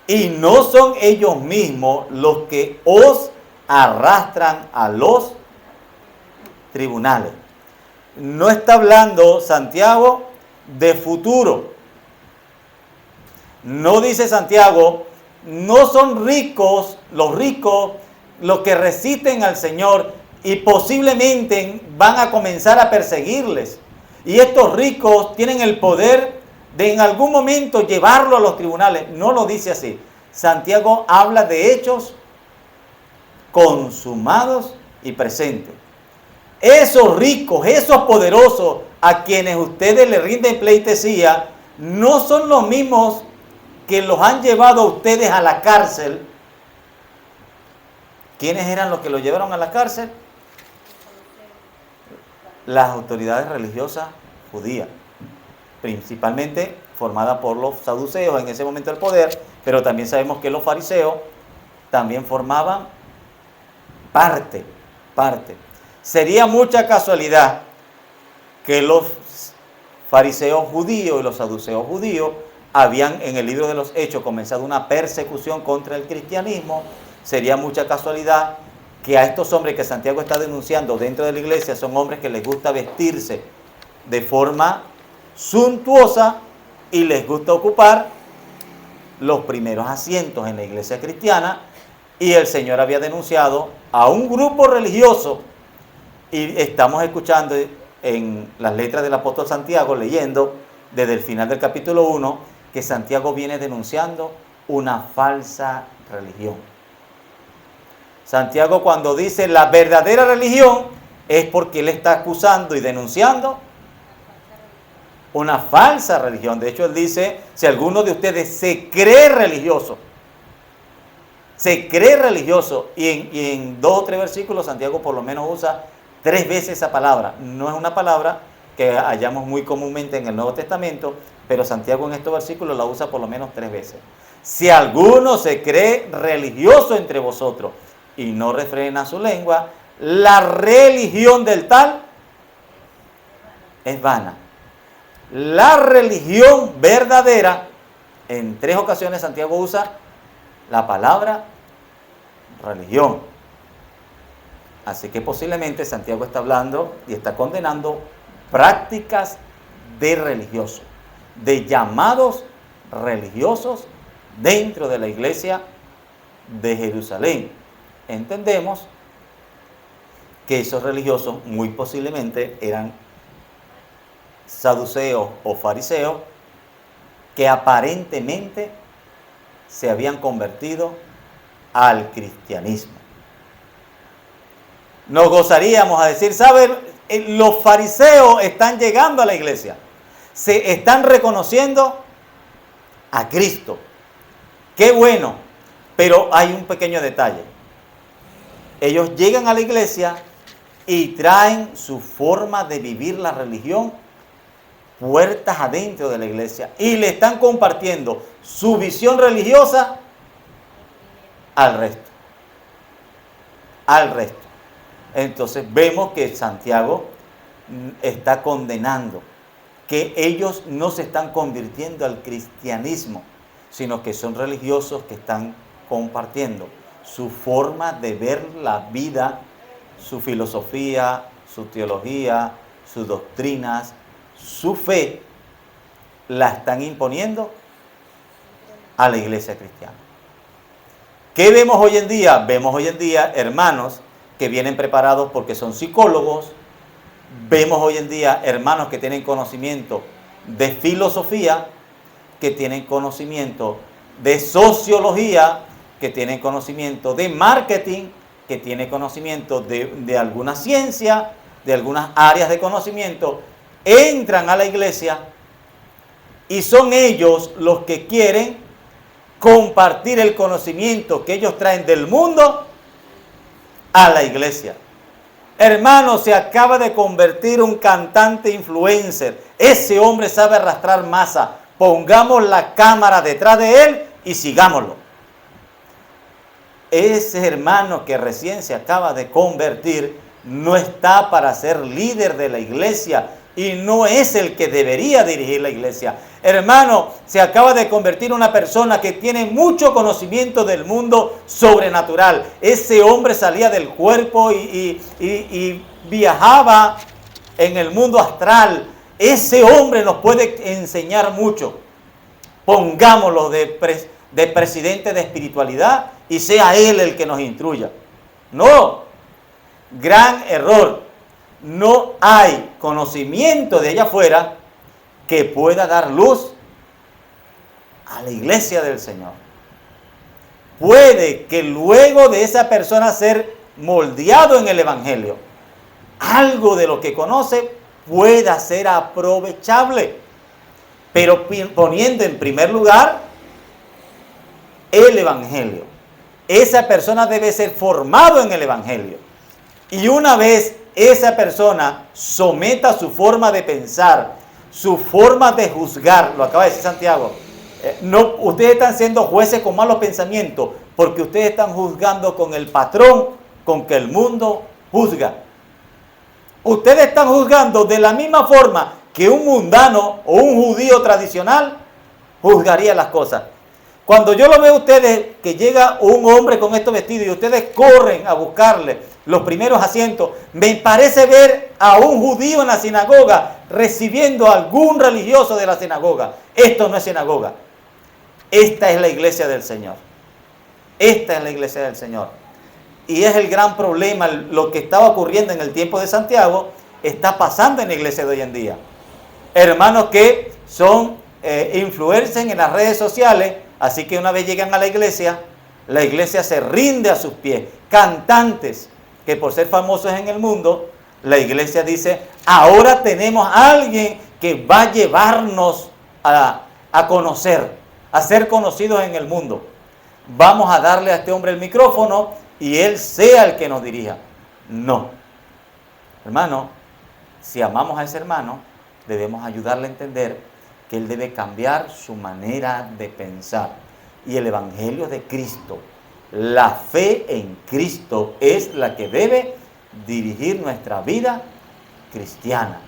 y no son ellos mismos los que os arrastran a los tribunales. No está hablando Santiago de futuro. No dice Santiago, no son ricos los que resisten al Señor y posiblemente van a comenzar a perseguirles. Y estos ricos tienen el poder de en algún momento llevarlo a los tribunales. No lo dice así. Santiago habla de hechos consumados y presentes. Esos ricos, esos poderosos a quienes ustedes le rinden pleitesía, no son los mismos que los han llevado a ustedes a la cárcel. ¿Quiénes eran los que los llevaron a la cárcel? Las autoridades religiosas judías, principalmente formadas por los saduceos en ese momento del poder, pero también sabemos que los fariseos también formaban parte. Sería mucha casualidad que los fariseos judíos y los saduceos judíos habían en el libro de los Hechos comenzado una persecución contra el cristianismo. Sería mucha casualidad que a estos hombres que Santiago está denunciando dentro de la iglesia son hombres que les gusta vestirse de forma suntuosa y les gusta ocupar los primeros asientos en la iglesia cristiana, y el Señor había denunciado a un grupo religioso, y estamos escuchando en las letras del apóstol Santiago, leyendo desde el final del capítulo 1, que Santiago viene denunciando una falsa religión. Santiago, cuando dice la verdadera religión, es porque él está acusando y denunciando una falsa religión. De hecho, él dice, si alguno de ustedes se cree religioso, y en 2 o 3 versículos Santiago por lo menos usa 3 veces esa palabra. No es una palabra que hallamos muy comúnmente en el Nuevo Testamento, pero Santiago en estos versículos la usa por lo menos 3 veces. Si alguno se cree religioso entre vosotros y no refrena su lengua, la religión del tal es vana. La religión verdadera, en 3 ocasiones Santiago usa la palabra religión. Así que posiblemente Santiago está hablando y está condenando prácticas de religiosos, de llamados religiosos dentro de la iglesia de Jerusalén. Entendemos que esos religiosos muy posiblemente eran saduceos o fariseos que aparentemente se habían convertido al cristianismo. Nos gozaríamos a decir, ¿saben? Los fariseos están llegando a la iglesia, se están reconociendo a Cristo. Qué bueno, pero hay un pequeño detalle. Ellos llegan a la iglesia y traen su forma de vivir la religión puertas adentro de la iglesia y le están compartiendo su visión religiosa al resto. Al resto. Entonces vemos que Santiago está condenando que ellos no se están convirtiendo al cristianismo, sino que son religiosos que están compartiendo su forma de ver la vida, su filosofía, su teología, sus doctrinas, su fe, la están imponiendo a la iglesia cristiana. ¿Qué vemos hoy en día? Vemos hoy en día hermanos que vienen preparados porque son psicólogos. Vemos hoy en día hermanos que tienen conocimiento de filosofía, que tienen conocimiento de sociología, que tienen conocimiento de marketing, que tienen conocimiento de alguna ciencia, de algunas áreas de conocimiento. Entran a la iglesia y son ellos los que quieren compartir el conocimiento que ellos traen del mundo a la iglesia. Hermano, se acaba de convertir un cantante influencer. Ese hombre sabe arrastrar masa. Pongamos la cámara detrás de él y sigámoslo. Ese hermano que recién se acaba de convertir no está para ser líder de la iglesia y no es el que debería dirigir la iglesia. Hermano, se acaba de convertir en una persona que tiene mucho conocimiento del mundo sobrenatural. Ese hombre salía del cuerpo y viajaba en el mundo astral. Ese hombre nos puede enseñar mucho. Pongámoslo de presidente de espiritualidad y sea él el que nos instruya. No, gran error. No hay conocimiento de allá afuera que pueda dar luz a la iglesia del Señor. Puede que luego de esa persona ser moldeado en el Evangelio, algo de lo que conoce pueda ser aprovechable, pero poniendo en primer lugar el Evangelio. Esa persona debe ser formado en el Evangelio. Y una vez esa persona someta su forma de pensar, su forma de juzgar, lo acaba de decir Santiago, no, ustedes están siendo jueces con malos pensamientos, porque ustedes están juzgando con el patrón con que el mundo juzga. Ustedes están juzgando de la misma forma que un mundano o un judío tradicional juzgaría las cosas. Cuando yo lo veo a ustedes, que llega un hombre con estos vestidos y ustedes corren a buscarle los primeros asientos, me parece ver a un judío en la sinagoga recibiendo a algún religioso de la sinagoga. Esto no es sinagoga. Esta es la iglesia del Señor. Esta es la iglesia del Señor. Y es el gran problema, lo que estaba ocurriendo en el tiempo de Santiago, está pasando en la iglesia de hoy en día. Hermanos que son influencers en las redes sociales, así que una vez llegan a la iglesia se rinde a sus pies. Cantantes que por ser famosos en el mundo, la iglesia dice, ahora tenemos a alguien que va a llevarnos a conocer, a ser conocidos en el mundo. Vamos a darle a este hombre el micrófono y él sea el que nos dirija. No. Hermano, si amamos a ese hermano, debemos ayudarle a entender que él debe cambiar su manera de pensar. Y el Evangelio de Cristo, la fe en Cristo es la que debe dirigir nuestra vida cristiana.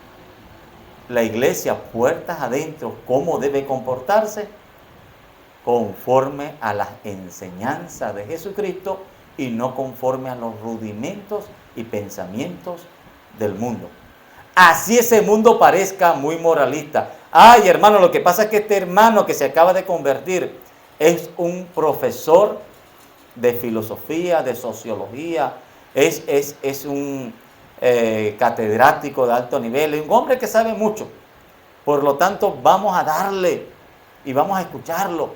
La iglesia, puertas adentro, ¿cómo debe comportarse? Conforme a las enseñanzas de Jesucristo y no conforme a los rudimentos y pensamientos del mundo. Así ese mundo parezca muy moralista. Ay, hermano, lo que pasa es que este hermano que se acaba de convertir es un profesor de filosofía, de sociología, es un catedrático de alto nivel, un hombre que sabe mucho. Por lo tanto, vamos a darle y vamos a escucharlo.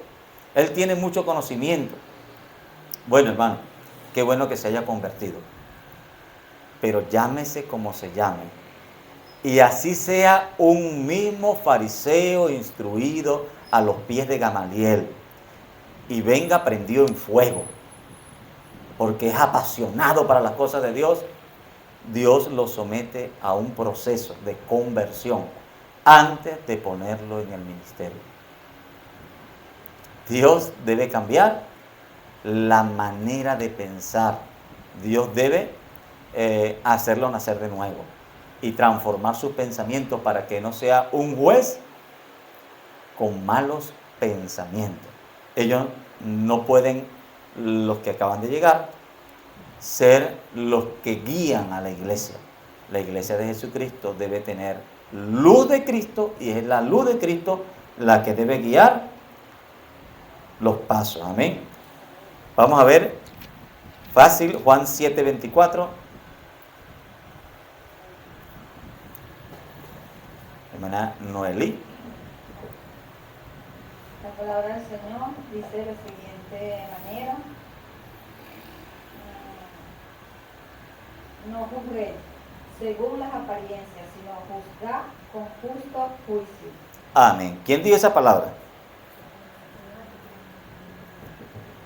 Él tiene mucho conocimiento. Bueno, hermano, qué bueno que se haya convertido. Pero llámese como se llame. Y así sea un mismo fariseo instruido a los pies de Gamaliel. Y venga prendido en fuego. Porque es apasionado para las cosas de Dios. Dios lo somete a un proceso de conversión antes de ponerlo en el ministerio. Dios debe cambiar la manera de pensar. Dios debe hacerlo nacer de nuevo y transformar sus pensamientos para que no sea un juez con malos pensamientos. Ellos no pueden, los que acaban de llegar, ser los que guían a la iglesia. La iglesia de Jesucristo debe tener luz de Cristo y es la luz de Cristo la que debe guiar los pasos. Amén. Vamos a ver, fácil, Juan 7:24. Hermana Noelí. La palabra del Señor dice de la siguiente manera: no juzguéis según las apariencias, sino juzgad con justo juicio. Amén. ¿Quién dijo esa palabra?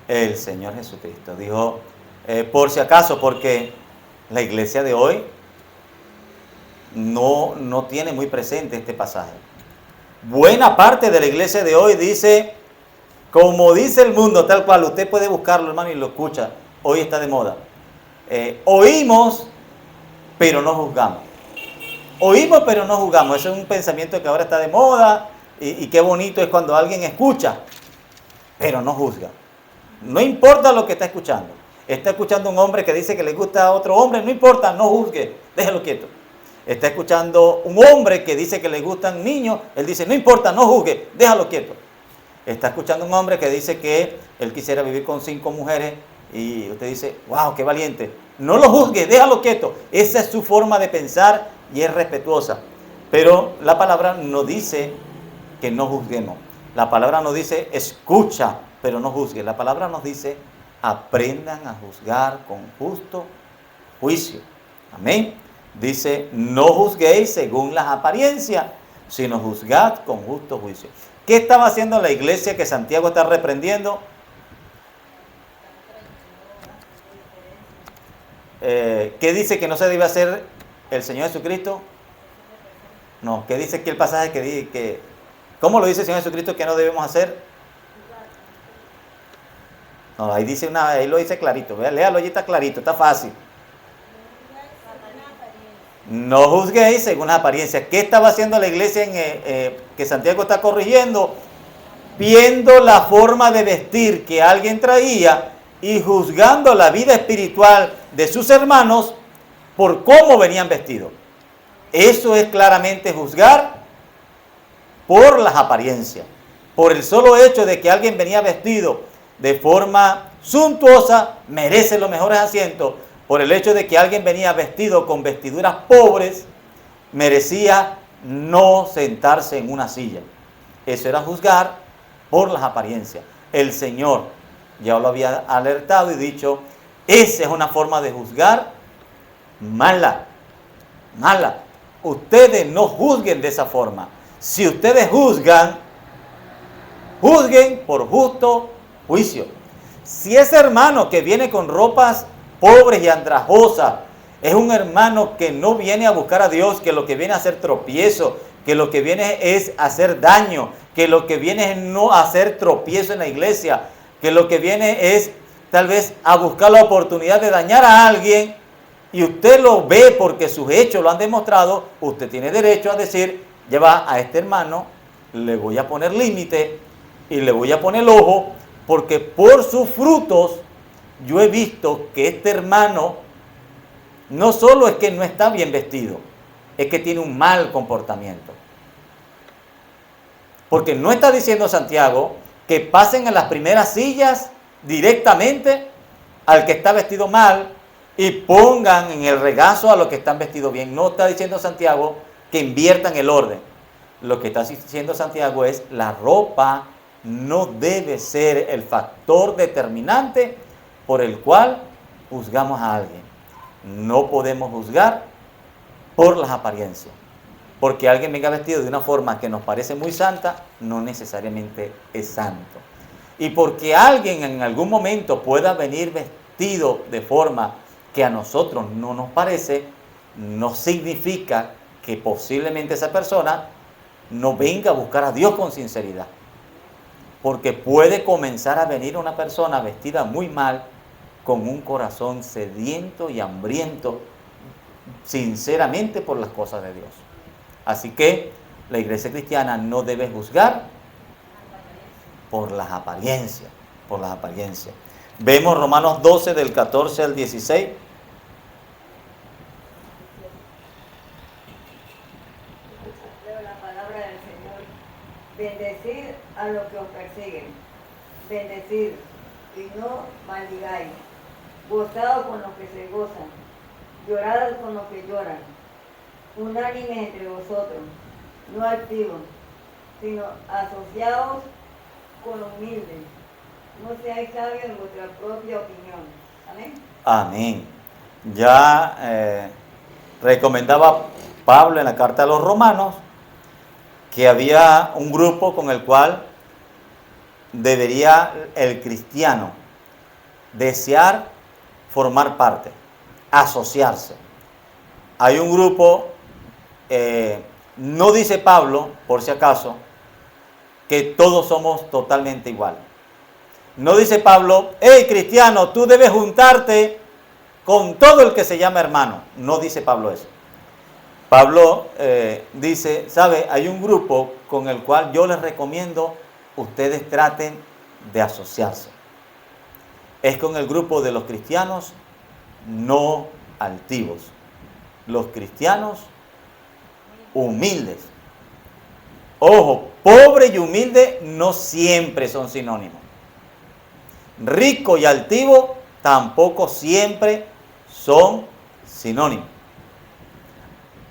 El Señor Jesucristo. Dijo, por si acaso, porque la iglesia de hoy no tiene muy presente este pasaje. Buena parte de la iglesia de hoy dice, como dice el mundo, tal cual, usted puede buscarlo, hermano, y lo escucha. Hoy está de moda. Oímos, pero no juzgamos. Oímos, pero no juzgamos. Eso es un pensamiento que ahora está de moda y qué bonito es cuando alguien escucha, pero no juzga. No importa lo que está escuchando. Está escuchando un hombre que dice que le gusta a otro hombre, no importa, no juzgue, déjalo quieto. Está escuchando un hombre que dice que le gustan niños, él dice, no importa, no juzgue, déjalo quieto. Está escuchando un hombre que dice que él quisiera vivir con 5 mujeres y usted dice, wow, qué valiente. No lo juzgue, déjalo quieto. Esa es su forma de pensar y es respetuosa. Pero la palabra no dice que no juzguemos. La palabra nos dice, escucha, pero no juzgue. La palabra nos dice, aprendan a juzgar con justo juicio. Amén. Dice, no juzguéis según las apariencias, sino juzgad con justo juicio. ¿Qué estaba haciendo la iglesia que Santiago está reprendiendo? ¿Qué dice que no se debe hacer el Señor Jesucristo? No, ¿qué dice aquí el pasaje que ¿cómo lo dice el Señor Jesucristo que no debemos hacer? No, ahí dice ahí lo dice clarito, léalo, allí está clarito, está fácil. No juzguéis según las apariencias. ¿Qué estaba haciendo la iglesia que Santiago está corrigiendo? Viendo la forma de vestir que alguien traía y juzgando la vida espiritual de sus hermanos por cómo venían vestidos. Eso es claramente juzgar por las apariencias. Por el solo hecho de que alguien venía vestido de forma suntuosa, merece los mejores asientos. Por el hecho de que alguien venía vestido con vestiduras pobres, merecía no sentarse en una silla. Eso era juzgar por las apariencias. El Señor ya lo había alertado y dicho, esa es una forma de juzgar mala. Ustedes no juzguen de esa forma. Si ustedes juzgan, juzguen por justo juicio. Si ese hermano que viene con ropas pobres y andrajosas es un hermano que no viene a buscar a Dios, que lo que viene a hacer tropiezo, que lo que viene es hacer daño, que lo que viene es no hacer tropiezo en la iglesia, que lo que viene es tal vez a buscar la oportunidad de dañar a alguien, y usted lo ve porque sus hechos lo han demostrado, usted tiene derecho a decir, lleva a este hermano, le voy a poner límite y le voy a poner el ojo, porque por sus frutos yo he visto que este hermano no solo es que no está bien vestido, es que tiene un mal comportamiento. Porque no está diciendo Santiago que pasen a las primeras sillas directamente al que está vestido mal y pongan en el regazo a los que están vestidos bien. No está diciendo Santiago que inviertan el orden. Lo que está diciendo Santiago es la ropa no debe ser el factor determinante por el cual juzgamos a alguien. No podemos juzgar por las apariencias. Porque alguien venga vestido de una forma que nos parece muy santa, no necesariamente es santo. Y porque alguien en algún momento pueda venir vestido de forma que a nosotros no nos parece, no significa que posiblemente esa persona no venga a buscar a Dios con sinceridad. Porque puede comenzar a venir una persona vestida muy mal, con un corazón sediento y hambriento, sinceramente por las cosas de Dios. Así que la iglesia cristiana no debe juzgar por las apariencias, por las apariencias. Vemos Romanos 12 del 14 al 16. Leo la palabra del Señor. Bendecid a los que os persiguen. Bendecid y no maldigáis. Gozad con los que se gozan. Llorad con los que lloran. Unánimes entre vosotros, no altivos, sino asociados con los humildes. No seáis sabios en vuestra propia opinión. Amén. Amén. Ya recomendaba Pablo en la carta a los romanos que había un grupo con el cual debería el cristiano desear formar parte, asociarse. Hay un grupo, no dice Pablo, por si acaso, que todos somos totalmente iguales. No dice Pablo, hey cristiano, tú debes juntarte con todo el que se llama hermano. No dice Pablo eso. Pablo dice, ¿sabe? Hay un grupo con el cual yo les recomiendo ustedes traten de asociarse. Es con el grupo de los cristianos no altivos. Los cristianos humildes. Ojo, pobre y humilde no siempre son sinónimos. Rico y altivo tampoco siempre son sinónimos.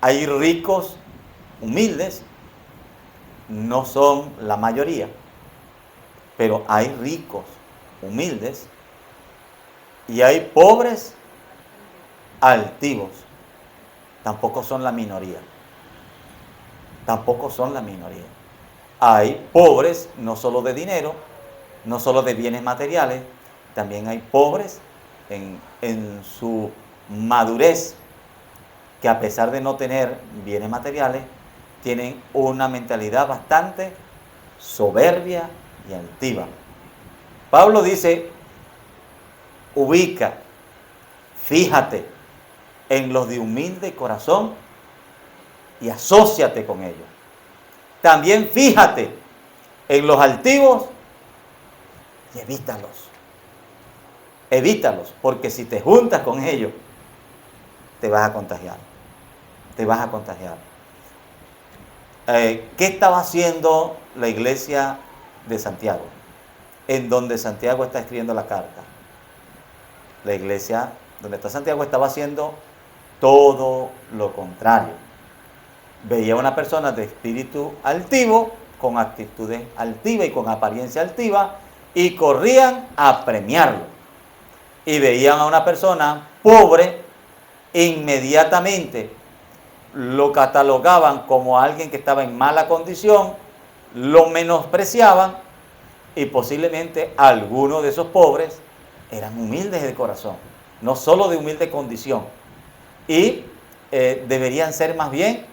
Hay ricos humildes, no son la mayoría, pero hay ricos humildes y hay pobres altivos. Tampoco son la minoría. Tampoco son la minoría. Hay pobres no solo de dinero, no solo de bienes materiales, también hay pobres en su madurez, que a pesar de no tener bienes materiales, tienen una mentalidad bastante soberbia y altiva. Pablo dice, ubica, fíjate en los de humilde corazón y asóciate con ellos. También fíjate en los altivos y evítalos. Evítalos, porque si te juntas con ellos, te vas a contagiar. Te vas a contagiar. ¿Qué estaba haciendo la iglesia de Santiago? En donde Santiago está escribiendo la carta. La iglesia donde está Santiago estaba haciendo todo lo contrario. Veía a una persona de espíritu altivo, con actitudes altivas y con apariencia altiva, y corrían a premiarlo. Y veían a una persona pobre, inmediatamente lo catalogaban como alguien que estaba en mala condición, lo menospreciaban, y posiblemente algunos de esos pobres eran humildes de corazón, no solo de humilde condición, y deberían ser más bien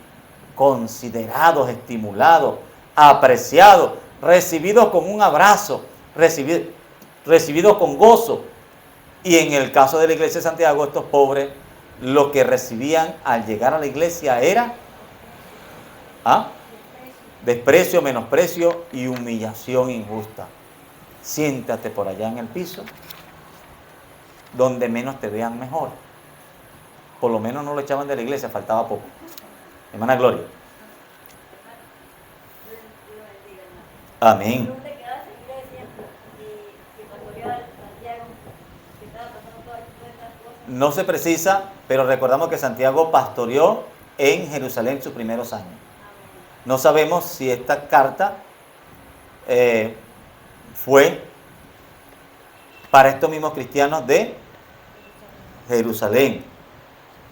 considerados, estimulados, apreciados, recibidos con un abrazo, recibidos con gozo. Y en el caso de la iglesia de Santiago, estos pobres, lo que recibían al llegar a la iglesia era desprecio, menosprecio y humillación injusta. Siéntate por allá en el piso, donde menos te vean mejor. Por lo menos no lo echaban de la iglesia, faltaba poco. Hermana Gloria. Amén. Pregunta que hace iglesia que pastoreaba Santiago, que estaba pasando no se precisa, pero recordamos que Santiago pastoreó en Jerusalén sus primeros años. No sabemos si esta carta fue para estos mismos cristianos de Jerusalén,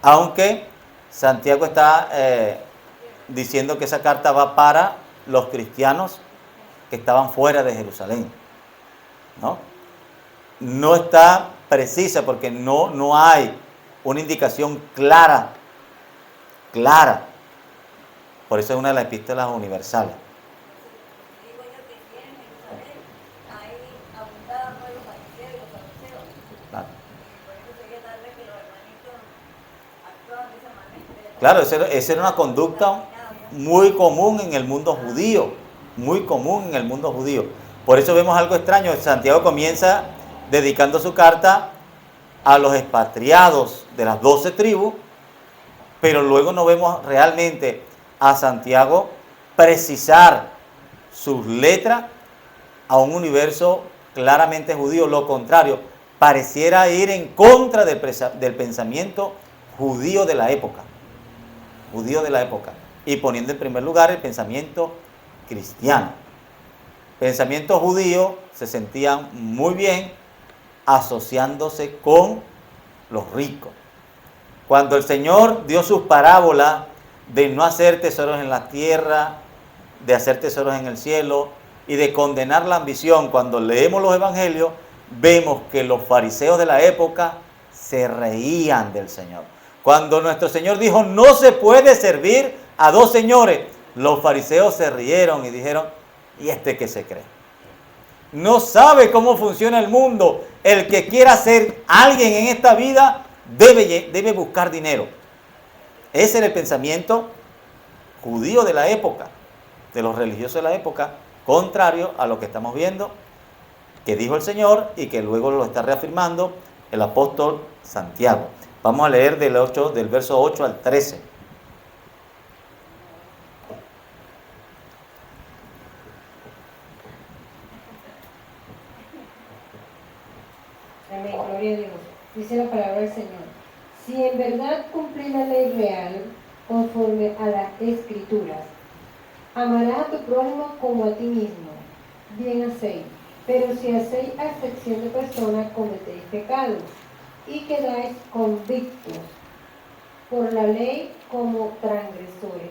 aunque Santiago está diciendo que esa carta va para los cristianos que estaban fuera de Jerusalén, ¿no? No está precisa porque no hay una indicación clara. Por eso es una de las epístolas universales. Digo yo que si en Jerusalén ahí abundaban los fariseos y los saduceos. Claro. Y por eso sería tal vez que los hermanitos actuaban de esa manera. Claro, esa era una conducta muy común en el mundo judío, muy común en el mundo judío. Por eso vemos algo extraño. Santiago comienza dedicando su carta a los expatriados de las 12 tribus, pero luego no vemos realmente a Santiago precisar sus letras a un universo claramente judío. Lo contrario, pareciera ir en contra del pensamiento judío de la época. Y poniendo en primer lugar el pensamiento cristiano. Pensamiento judío se sentían muy bien asociándose con los ricos. Cuando el Señor dio sus parábolas de no hacer tesoros en la tierra, de hacer tesoros en el cielo y de condenar la ambición, cuando leemos los evangelios, vemos que los fariseos de la época se reían del Señor. Cuando nuestro Señor dijo, no se puede servir a dos señores, los fariseos se rieron y dijeron, ¿y este qué se cree? No sabe cómo funciona el mundo. El que quiera ser alguien en esta vida debe buscar dinero. Ese era el pensamiento judío de la época, de los religiosos de la época, contrario a lo que estamos viendo, que dijo el Señor y que luego lo está reafirmando el apóstol Santiago. Vamos a leer del verso 8 al 13. Amén, gloria a Dios. Dice la palabra del Señor. Si en verdad cumplís la ley real, conforme a las Escrituras, amarás a tu prójimo como a ti mismo, bien hacéis. Pero si hacéis acepción de personas, cometéis pecado, y quedáis convictos por la ley como transgresores.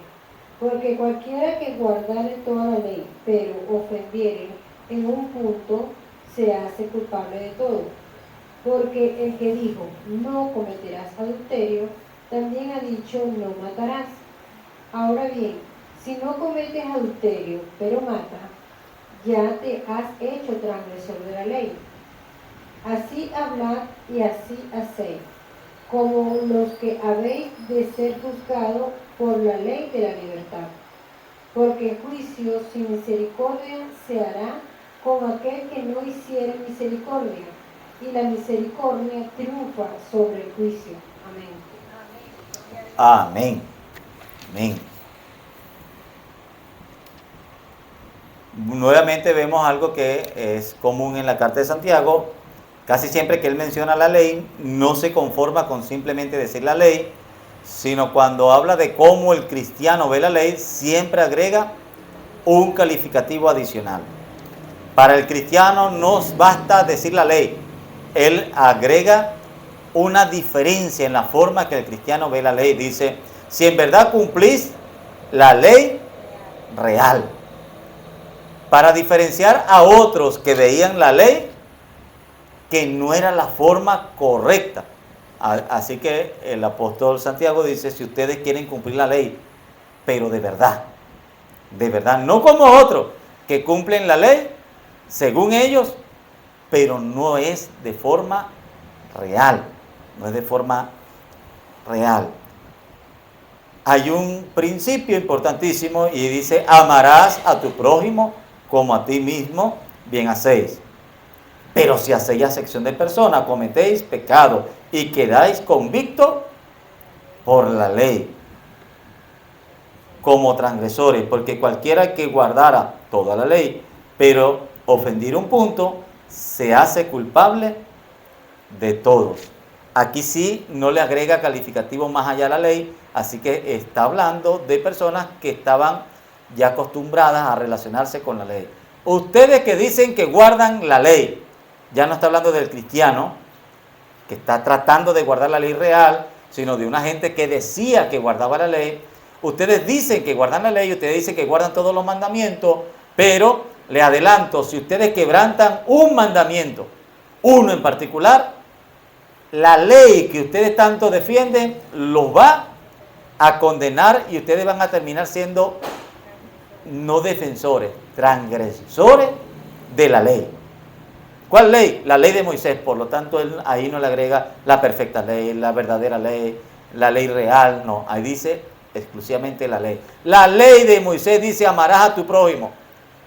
Porque cualquiera que guardare toda la ley, pero ofendiere en un punto, se hace culpable de todo. Porque el que dijo, no cometerás adulterio, también ha dicho, no matarás. Ahora bien, si no cometes adulterio, pero matas, ya te has hecho transgresor de la ley. Así hablad y así hacéis, como los que habéis de ser juzgados por la ley de la libertad. Porque juicio sin misericordia se hará con aquel que no hiciere misericordia, y la misericordia triunfa sobre el juicio. Amén. Amén. Amén. Nuevamente vemos algo que es común en la carta de Santiago. Casi siempre que él menciona la ley, no se conforma con simplemente decir la ley, sino cuando habla de cómo el cristiano ve la ley, siempre agrega un calificativo adicional. Para el cristiano no basta decir la ley, él agrega una diferencia en la forma que el cristiano ve la ley. Dice, si en verdad cumplís la ley real. Para diferenciar a otros que veían la ley que no era la forma correcta. Así que el apóstol Santiago dice, si ustedes quieren cumplir la ley, pero de verdad, no como otros que cumplen la ley según ellos, pero no es de forma real, Hay un principio importantísimo y dice, amarás a tu prójimo como a ti mismo, bien hacéis. Pero si hacéis acepción de personas, cometéis pecado y quedáis convictos por la ley como transgresores, porque cualquiera que guardara toda la ley, pero ofendiera un punto, se hace culpable de todos. Aquí sí no le agrega calificativo más allá a la ley, así que está hablando de personas que estaban ya acostumbradas a relacionarse con la ley. Ustedes que dicen que guardan la ley, ya no está hablando del cristiano que está tratando de guardar la ley real, sino de una gente que decía que guardaba la ley. Ustedes dicen que guardan la ley, ustedes dicen que guardan todos los mandamientos, pero le adelanto, si ustedes quebrantan un mandamiento, uno en particular, la ley que ustedes tanto defienden los va a condenar y ustedes van a terminar siendo no defensores, transgresores de la ley. ¿Cuál ley? La ley de Moisés. Por lo tanto, él ahí no le agrega la perfecta ley, la verdadera ley, la ley real. No, ahí dice exclusivamente la ley. La ley de Moisés dice: amarás a tu prójimo.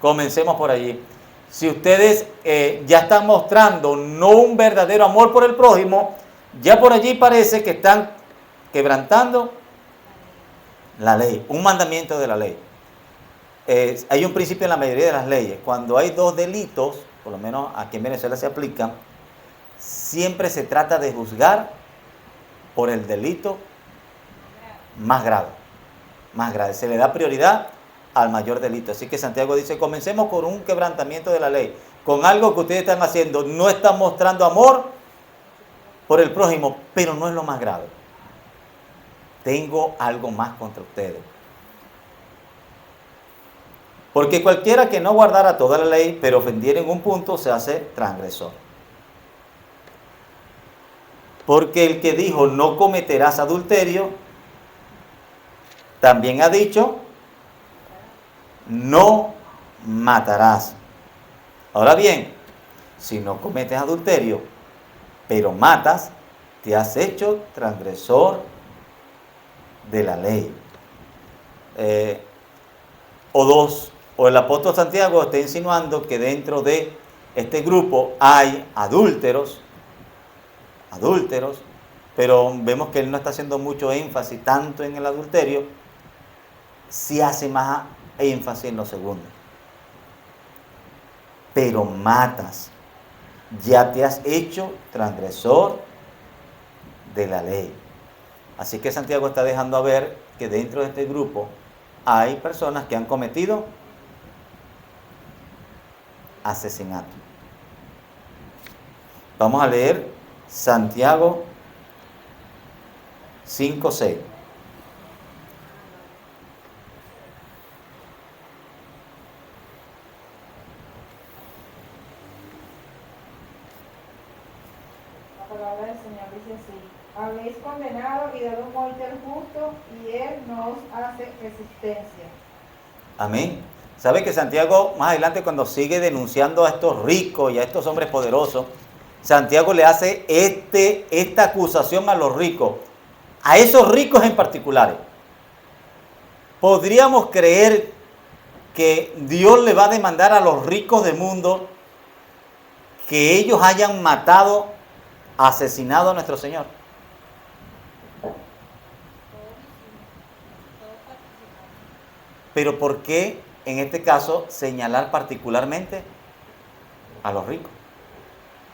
Comencemos por allí. Si ustedes ya están mostrando no un verdadero amor por el prójimo, ya por allí parece que están quebrantando la ley, un mandamiento de la ley. Hay un principio en la mayoría de las leyes: cuando hay dos delitos, por lo menos aquí en Venezuela se aplica, siempre se trata de juzgar por el delito más grave, se le da prioridad al mayor delito. Así que Santiago dice: comencemos con un quebrantamiento de la ley, con algo que ustedes están haciendo, no están mostrando amor por el prójimo, pero no es lo más grave. Tengo algo más contra ustedes. Porque cualquiera que no guardara toda la ley, pero ofendiera en un punto, se hace transgresor. Porque el que dijo: no cometerás adulterio, también ha dicho: no matarás. Ahora bien, si no cometes adulterio, pero matas, te has hecho transgresor de la ley. O el apóstol Santiago está insinuando que dentro de este grupo hay adúlteros, pero vemos que él no está haciendo mucho énfasis tanto en el adulterio, sí hace más énfasis en lo segundo. Pero matas, ya te has hecho transgresor de la ley. Así que Santiago está dejando a ver que dentro de este grupo hay personas que han cometido asesinato. Vamos a leer Santiago 5:6. La palabra del Señor dice así: habéis condenado y dado muerte al justo, y él no os hace resistencia. Amén. ¿Sabe que Santiago más adelante, cuando sigue denunciando a estos ricos y a estos hombres poderosos, Santiago le hace esta acusación a los ricos, a esos ricos en particular? ¿Podríamos creer que Dios le va a demandar a los ricos del mundo que ellos hayan matado, asesinado a nuestro Señor? Pero ¿por qué en este caso señalar particularmente a los ricos?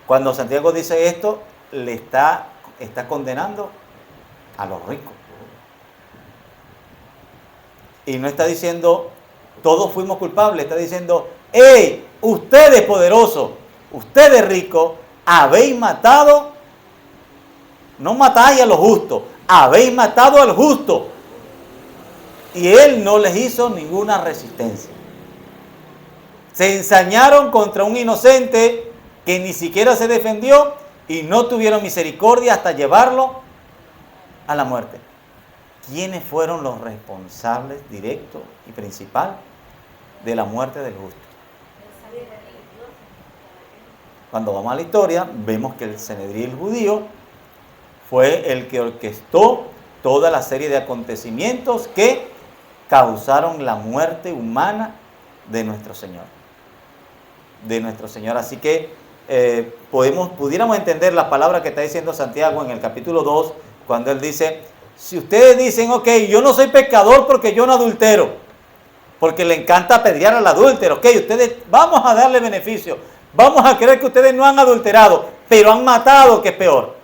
Cuando Santiago dice esto, le está condenando a los ricos. Y no está diciendo todos fuimos culpables, está diciendo: ¡hey! Ustedes poderosos, ustedes ricos, habéis matado, no matáis a los justos, habéis matado al justo. Y él no les hizo ninguna resistencia. Se ensañaron contra un inocente que ni siquiera se defendió y no tuvieron misericordia hasta llevarlo a la muerte. ¿Quiénes fueron los responsables directos y principal de la muerte del justo? Cuando vamos a la historia, vemos que el Sanedrín judío fue el que orquestó toda la serie de acontecimientos que causaron la muerte humana de nuestro Señor. Así que pudiéramos entender la palabra que está diciendo Santiago en el capítulo 2, cuando él dice: si ustedes dicen: ok, yo no soy pecador porque yo no adultero, porque le encanta apedrear al adúltero, ok, ustedes, vamos a darle beneficio, vamos a creer que ustedes no han adulterado, pero han matado, que es peor.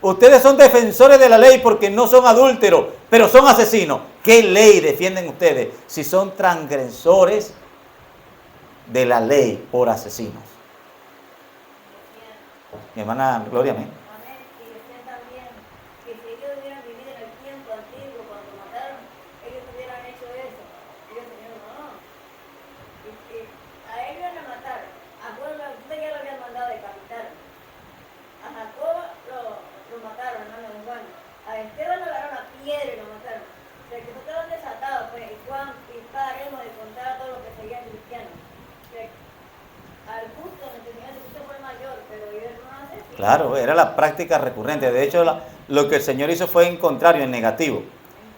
Ustedes son defensores de la ley porque no son adúlteros, pero son asesinos. ¿Qué ley defienden ustedes si son transgresores de la ley por asesinos? Mi hermana Gloria, amén. Amén. Y decían también que si ellos hubieran vivido en el tiempo antiguo, cuando mataron, ellos hubieran hecho eso. Y el Señor no. Y a ellos iban a matar. A Juan ya lo habían mandado a decapitar. A Jacob lo mataron, hermano Juan. A Esteban lo agarraron a piedra y lo mataron. O sea, que no estaban desatados, pues, y Juan y paremos de contar a todos los que seguían cristianos. O sea, al justo, nuestro Señor Jesucristo fue el mayor, pero ellos no hacen. Claro, era la práctica recurrente. De hecho, lo que el Señor hizo fue en contrario, en negativo.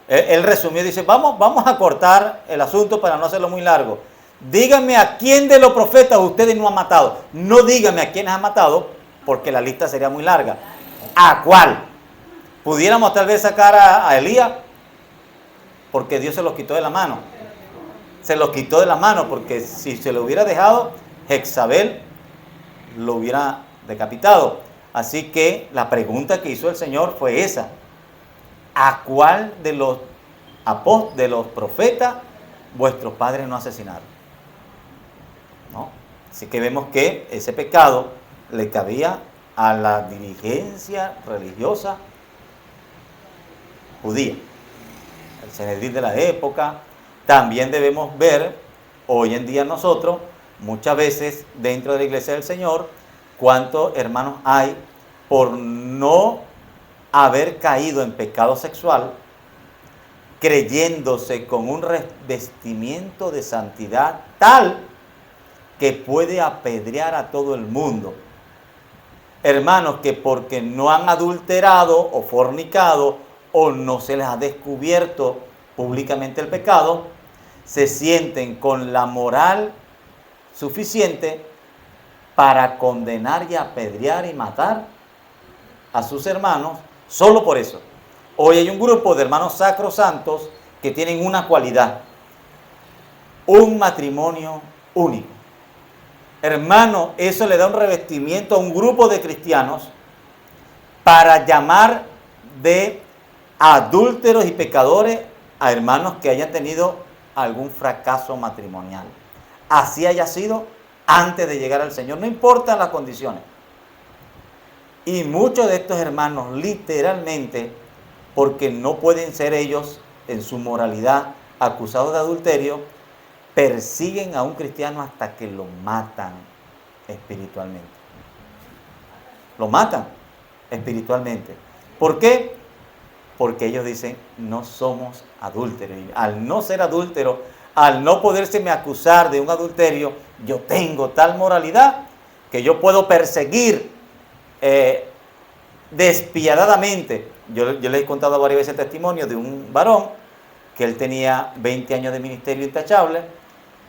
Él resumió y dice, vamos a cortar el asunto para no hacerlo muy largo. Díganme a quién de los profetas ustedes no han matado. No díganme a quiénes han matado, porque la lista sería muy larga. ¿A cuál? Pudiéramos tal vez sacar a Elías, porque Dios se los quitó de la mano. Se los quitó de la mano, porque si se lo hubiera dejado, Jezabel lo hubiera decapitado. Así que la pregunta que hizo el Señor fue esa: ¿a cuál de los profetas vuestros padres no asesinaron? ¿No? Así que vemos que ese pecado le cabía a la dirigencia religiosa judía, el Sanedrín de la época. También debemos ver hoy en día nosotros, muchas veces dentro de la iglesia del Señor, cuántos hermanos hay por no haber caído en pecado sexual, creyéndose con un revestimiento de santidad tal que puede apedrear a todo el mundo. Hermanos que porque no han adulterado o fornicado o no se les ha descubierto públicamente el pecado, se sienten con la moral suficiente para condenar y apedrear y matar a sus hermanos solo por eso. Hoy hay un grupo de hermanos sacrosantos que tienen una cualidad: un matrimonio único. Hermano, eso le da un revestimiento a un grupo de cristianos para llamar de adúlteros y pecadores a hermanos que hayan tenido algún fracaso matrimonial. Así haya sido antes de llegar al Señor, no importan las condiciones. Y muchos de estos hermanos, literalmente, porque no pueden ser ellos en su moralidad acusados de adulterio, persiguen a un cristiano hasta que lo matan espiritualmente. Lo matan espiritualmente. ¿Por qué? Porque ellos dicen, no somos adúlteros. Y al no ser adúltero, al no podérseme acusar de un adulterio, yo tengo tal moralidad que yo puedo perseguir despiadadamente. Yo les he contado varias veces el testimonio de un varón que él tenía 20 años de ministerio intachable,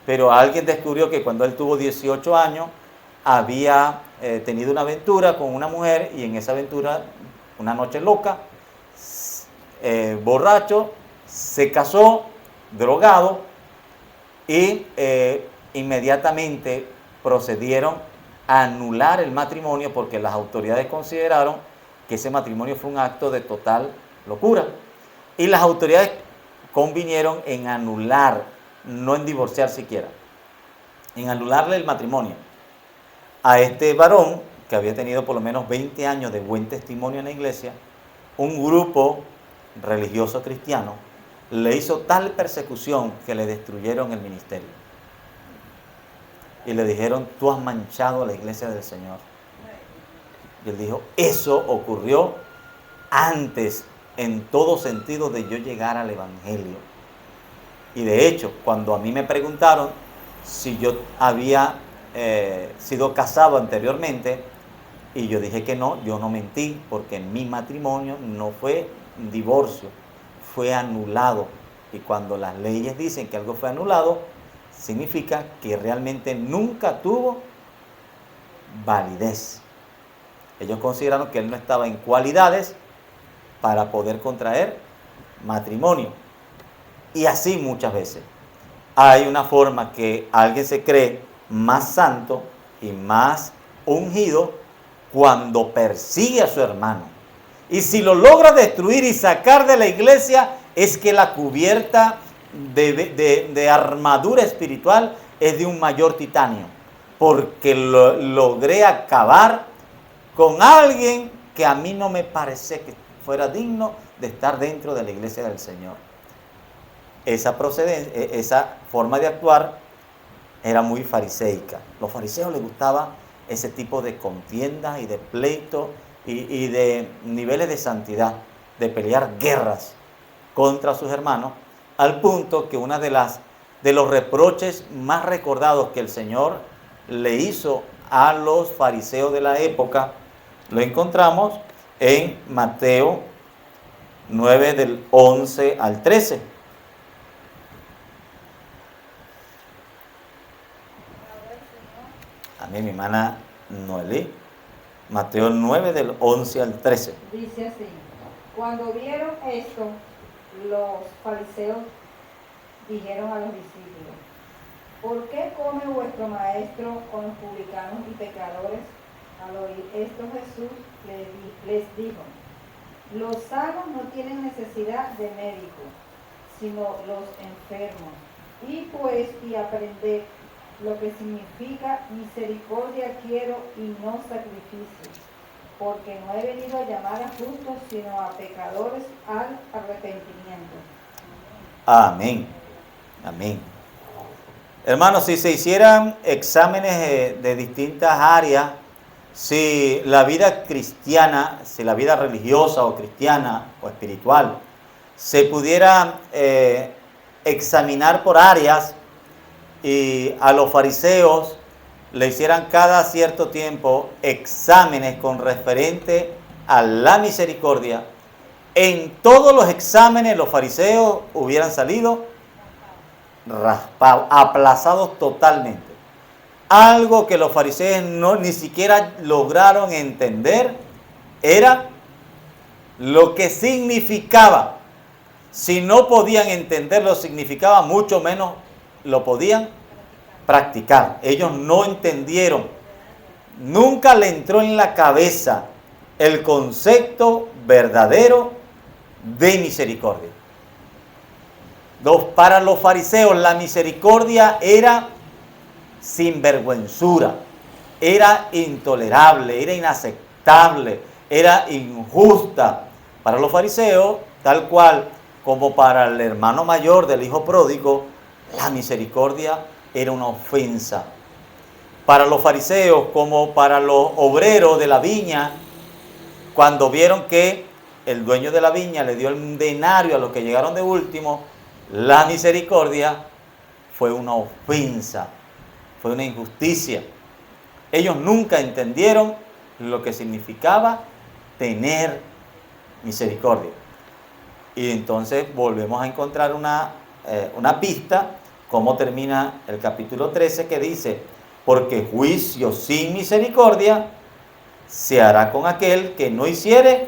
pero alguien descubrió que cuando él tuvo 18 años había tenido una aventura con una mujer, y en esa aventura, una noche loca, borracho, se casó, drogado, y inmediatamente procedieron a anular el matrimonio porque las autoridades consideraron que ese matrimonio fue un acto de total locura. Y las autoridades convinieron en anular, no en divorciar siquiera, en anularle el matrimonio a este varón que había tenido por lo menos 20 años de buen testimonio en la iglesia. Un grupo religioso cristiano le hizo tal persecución que le destruyeron el ministerio y le dijeron, tú has manchado la iglesia del Señor. Y él dijo, eso ocurrió antes en todo sentido de yo llegar al evangelio. Y de hecho, cuando a mí me preguntaron si yo había sido casado anteriormente, y yo dije que no, yo no mentí, porque mi matrimonio no fue divorcio, fue anulado. Y cuando las leyes dicen que algo fue anulado, significa que realmente nunca tuvo validez. Ellos consideraron que él no estaba en cualidades para poder contraer matrimonio. Y así muchas veces. Hay una forma que alguien se cree más santo y más ungido cuando persigue a su hermano, Y si lo logra destruir y sacar de la iglesia, es que la cubierta de armadura espiritual es de un mayor titanio. Porque logré acabar con alguien que a mí no me parece que fuera digno de estar dentro de la iglesia del Señor. Esa procedencia, esa forma de actuar era muy fariseica. Los fariseos les gustaba ese tipo de contiendas y de pleitos y de niveles de santidad, de pelear guerras contra sus hermanos, al punto que una de los reproches más recordados que el Señor le hizo a los fariseos de la época, lo encontramos en Mateo 9 del 11 al 13. A mí, mi hermana Noelí, Mateo 9 del 11 al 13. Dice así: cuando vieron esto, los fariseos dijeron a los discípulos: ¿por qué come vuestro maestro con los publicanos y pecadores? Al oír esto, Jesús les dijo: los sanos no tienen necesidad de médico, sino los enfermos. Y aprended lo que significa misericordia quiero y no sacrificio, porque no he venido a llamar a justos, sino a pecadores al arrepentimiento. Amén. Amén. Hermanos, si se hicieran exámenes de distintas áreas, si la vida cristiana, si la vida religiosa o cristiana o espiritual, se pudiera examinar por áreas y a los fariseos le hicieran cada cierto tiempo exámenes con referente a la misericordia, en todos los exámenes los fariseos hubieran salido raspados, aplazados totalmente. Algo que los fariseos ni siquiera lograron entender era lo que significaba. Si no podían entender lo que significaba, mucho menos lo podían practicar. Ellos no entendieron, nunca le entró en la cabeza el concepto verdadero de misericordia. Para los fariseos la misericordia era sinvergüenzura, era intolerable, era inaceptable, era injusta. Para los fariseos, tal cual como para el hermano mayor del hijo pródigo, la misericordia era una ofensa. Para los fariseos, como para los obreros de la viña, cuando vieron que el dueño de la viña le dio el denario a los que llegaron de último, la misericordia fue una ofensa, fue una injusticia. Ellos nunca entendieron lo que significaba tener misericordia. Y entonces volvemos a encontrar una pista, cómo termina el capítulo 13, que dice: porque juicio sin misericordia se hará con aquel que no hiciere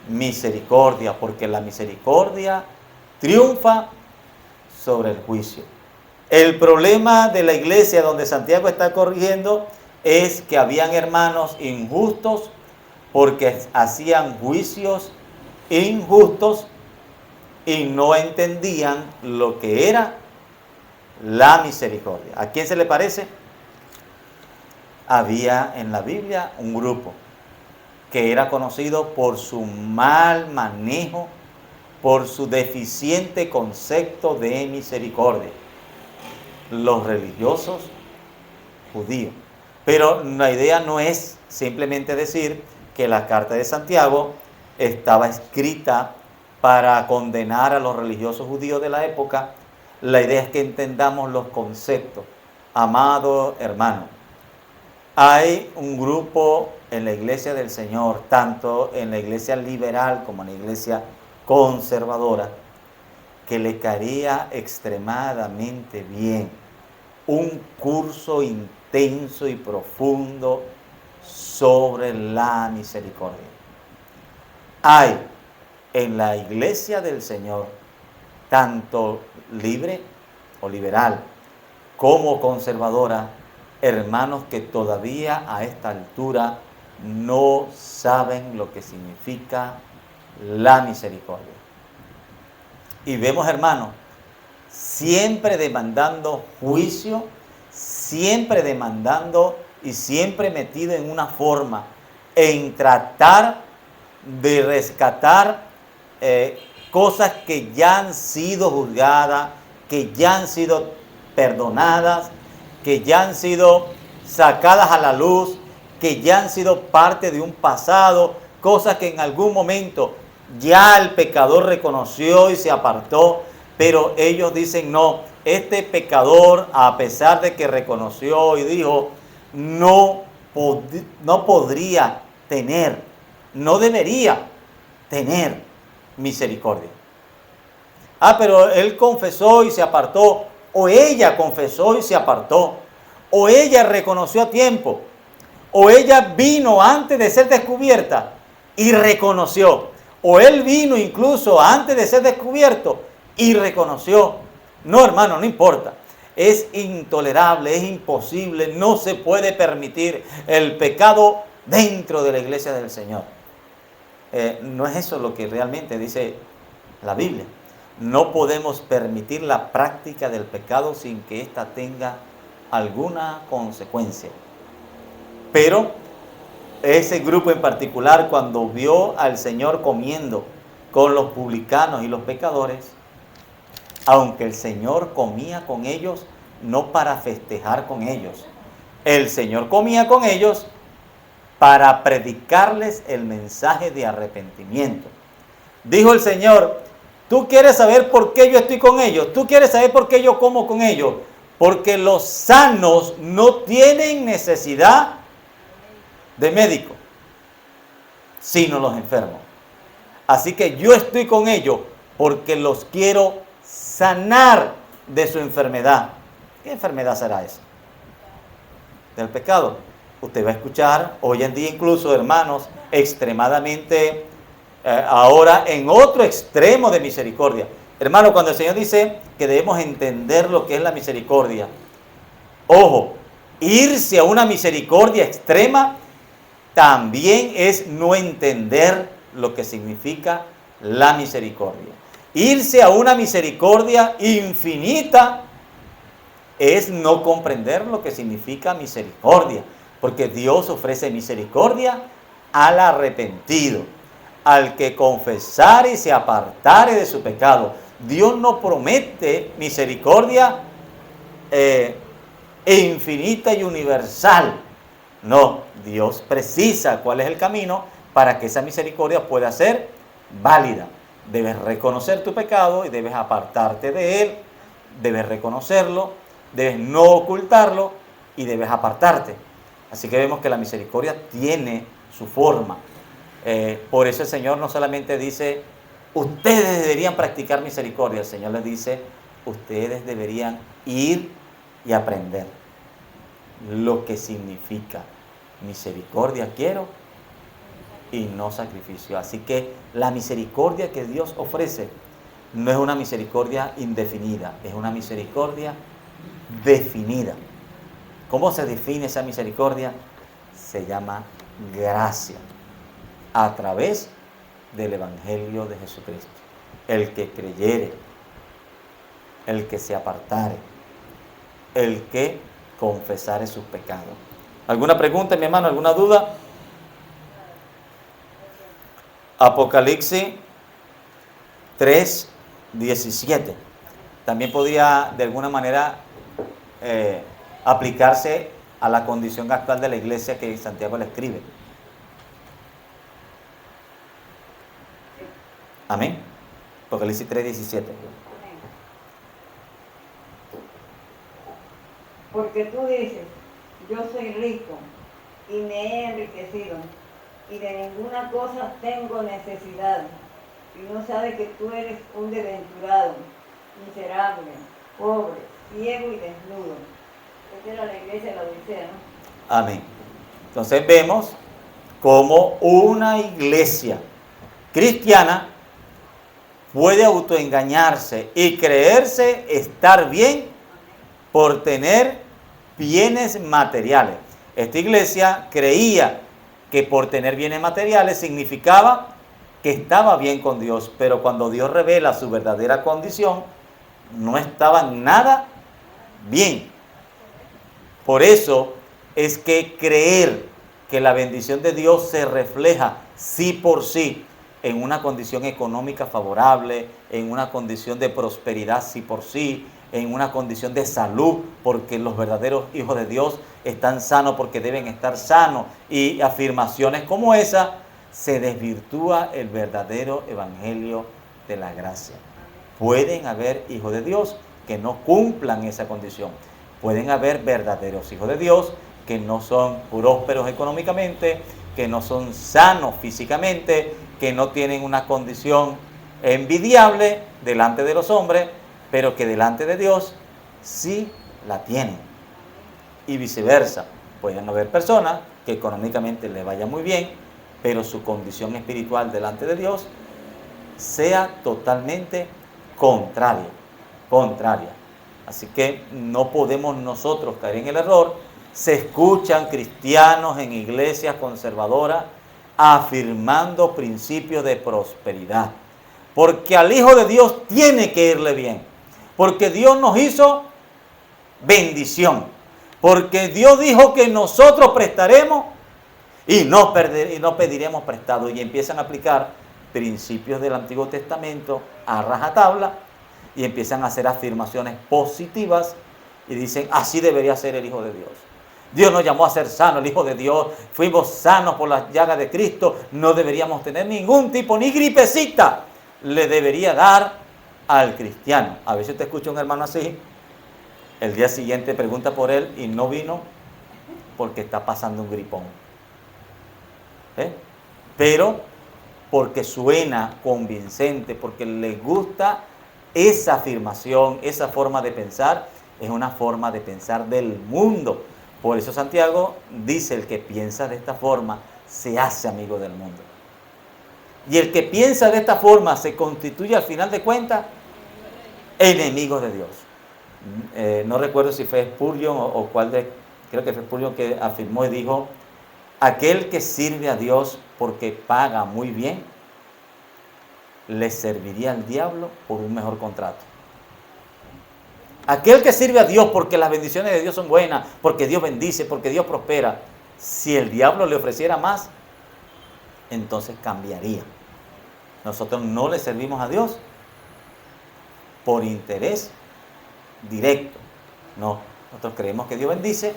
misericordia, porque la misericordia triunfa sobre el juicio. El problema de la iglesia donde Santiago está corrigiendo es que habían hermanos injustos porque hacían juicios injustos y no entendían lo que era la misericordia. ¿A quién se le parece? Había en la Biblia un grupo que era conocido por su mal manejo, por su deficiente concepto de misericordia: los religiosos judíos. Pero la idea no es simplemente decir que la carta de Santiago estaba escrita para condenar a los religiosos judíos de la época. La idea es que entendamos los conceptos. Amado hermano, hay un grupo en la iglesia del Señor, tanto en la iglesia liberal como en la iglesia conservadora, que le caería extremadamente bien un curso intenso y profundo sobre la misericordia. Hay en la iglesia del Señor, tanto libre o liberal como conservadora, hermanos que todavía a esta altura no saben lo que significa la misericordia. Y vemos, hermanos, siempre demandando juicio, siempre demandando y siempre metido en una forma, en tratar de rescatar cosas que ya han sido juzgadas, que ya han sido perdonadas, que ya han sido sacadas a la luz, que ya han sido parte de un pasado, cosas que en algún momento ya el pecador reconoció y se apartó, pero ellos dicen no, este pecador, a pesar de que reconoció y dijo, no podría tener, no debería tener misericordia. Pero él confesó y se apartó, o ella confesó y se apartó, o ella reconoció a tiempo, o ella vino antes de ser descubierta y reconoció, o él vino incluso antes de ser descubierto y reconoció. No, hermano, no importa. Es intolerable, es imposible, no se puede permitir el pecado dentro de la iglesia del Señor. No es eso lo que realmente dice la Biblia. No podemos permitir la práctica del pecado sin que ésta tenga alguna consecuencia. Pero ese grupo en particular, cuando vio al Señor comiendo con los publicanos y los pecadores, aunque el Señor comía con ellos, no para festejar con ellos, el Señor comía con ellos para predicarles el mensaje de arrepentimiento. Dijo el Señor, ¿tú quieres saber por qué yo estoy con ellos? ¿Tú quieres saber por qué yo como con ellos? Porque los sanos no tienen necesidad de médico, sino los enfermos. Así que yo estoy con ellos porque los quiero sanar de su enfermedad. ¿Qué enfermedad será esa? Del pecado. Usted va a escuchar hoy en día incluso, hermanos, extremadamente ahora en otro extremo de misericordia. Hermano, cuando el Señor dice que debemos entender lo que es la misericordia, ojo, irse a una misericordia extrema también es no entender lo que significa la misericordia. Irse a una misericordia infinita es no comprender lo que significa misericordia, porque Dios ofrece misericordia al arrepentido, al que confesare y se apartare de su pecado. Dios no promete misericordia infinita y universal. No, Dios precisa cuál es el camino para que esa misericordia pueda ser válida. Debes reconocer tu pecado y debes apartarte de él, debes reconocerlo, debes no ocultarlo y debes apartarte. Así que vemos que la misericordia tiene su forma. Por eso el Señor no solamente dice, ustedes deberían practicar misericordia. El Señor les dice, ustedes deberían ir y aprender lo que significa misericordia quiero y no sacrificio. Así que la misericordia que Dios ofrece no es una misericordia indefinida, es una misericordia definida. ¿Cómo se define esa misericordia? Se llama gracia, a través del Evangelio de Jesucristo. El que creyere, el que se apartare, el que confesare sus pecados. ¿Alguna pregunta, mi hermano? ¿Alguna duda? Apocalipsis 3:17. También podría de alguna manera aplicarse a la condición actual de la iglesia que Santiago le escribe. Amén. Apocalipsis 3:17. Porque tú dices, yo soy rico y me he enriquecido y de ninguna cosa tengo necesidad, y no sabes que tú eres un desventurado, miserable, pobre, ciego y desnudo. Esta era la iglesia de la Odisea, ¿no? Amén. Entonces vemos cómo una iglesia cristiana puede autoengañarse y creerse estar bien por tener bienes materiales. Esta iglesia creía que por tener bienes materiales significaba que estaba bien con Dios, pero cuando Dios revela su verdadera condición, no estaban nada bien. Por eso es que creer que la bendición de Dios se refleja sí por sí en una condición económica favorable, en una condición de prosperidad sí por sí, en una condición de salud, porque los verdaderos hijos de Dios están sanos porque deben estar sanos, y afirmaciones como esa, se desvirtúa el verdadero evangelio de la gracia. Pueden haber hijos de Dios que no cumplan esa condición. Pueden haber verdaderos hijos de Dios que no son prósperos económicamente, que no son sanos físicamente, que no tienen una condición envidiable delante de los hombres, pero que delante de Dios sí la tienen. Y viceversa, pueden haber personas que económicamente les vaya muy bien, pero su condición espiritual delante de Dios sea totalmente contraria. Así que no podemos nosotros caer en el error. Se escuchan cristianos en iglesias conservadoras afirmando principios de prosperidad, porque al Hijo de Dios tiene que irle bien, porque Dios nos hizo bendición, porque Dios dijo que nosotros prestaremos y no pediremos prestado, y empiezan a aplicar principios del Antiguo Testamento a rajatabla y empiezan a hacer afirmaciones positivas y dicen, así debería ser el Hijo de Dios. Dios nos llamó a ser sanos, el Hijo de Dios, fuimos sanos por las llagas de Cristo, no deberíamos tener ningún tipo, ni gripecita le debería dar al cristiano. A veces te escucha un hermano así, el día siguiente pregunta por él y no vino porque está pasando un gripón. Pero porque suena convincente, porque le gusta esa afirmación, esa forma de pensar, es una forma de pensar del mundo. Por eso Santiago dice, el que piensa de esta forma se hace amigo del mundo. Y el que piensa de esta forma se constituye al final de cuentas enemigo de Dios. No recuerdo si fue Spurgeon o cuál de, creo que fue Spurgeon que afirmó y dijo, aquel que sirve a Dios porque paga muy bien, le serviría al diablo por un mejor contrato. Aquel que sirve a Dios porque las bendiciones de Dios son buenas, porque Dios bendice, porque Dios prospera, si el diablo le ofreciera más, entonces cambiaría. Nosotros no le servimos a Dios por interés directo. No, nosotros creemos que Dios bendice,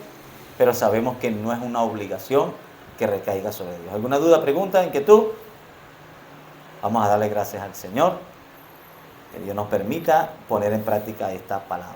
pero sabemos que no es una obligación que recaiga sobre Dios. ¿Alguna duda, pregunta, inquietud? Vamos a darle gracias al Señor, que Dios nos permita poner en práctica esta palabra.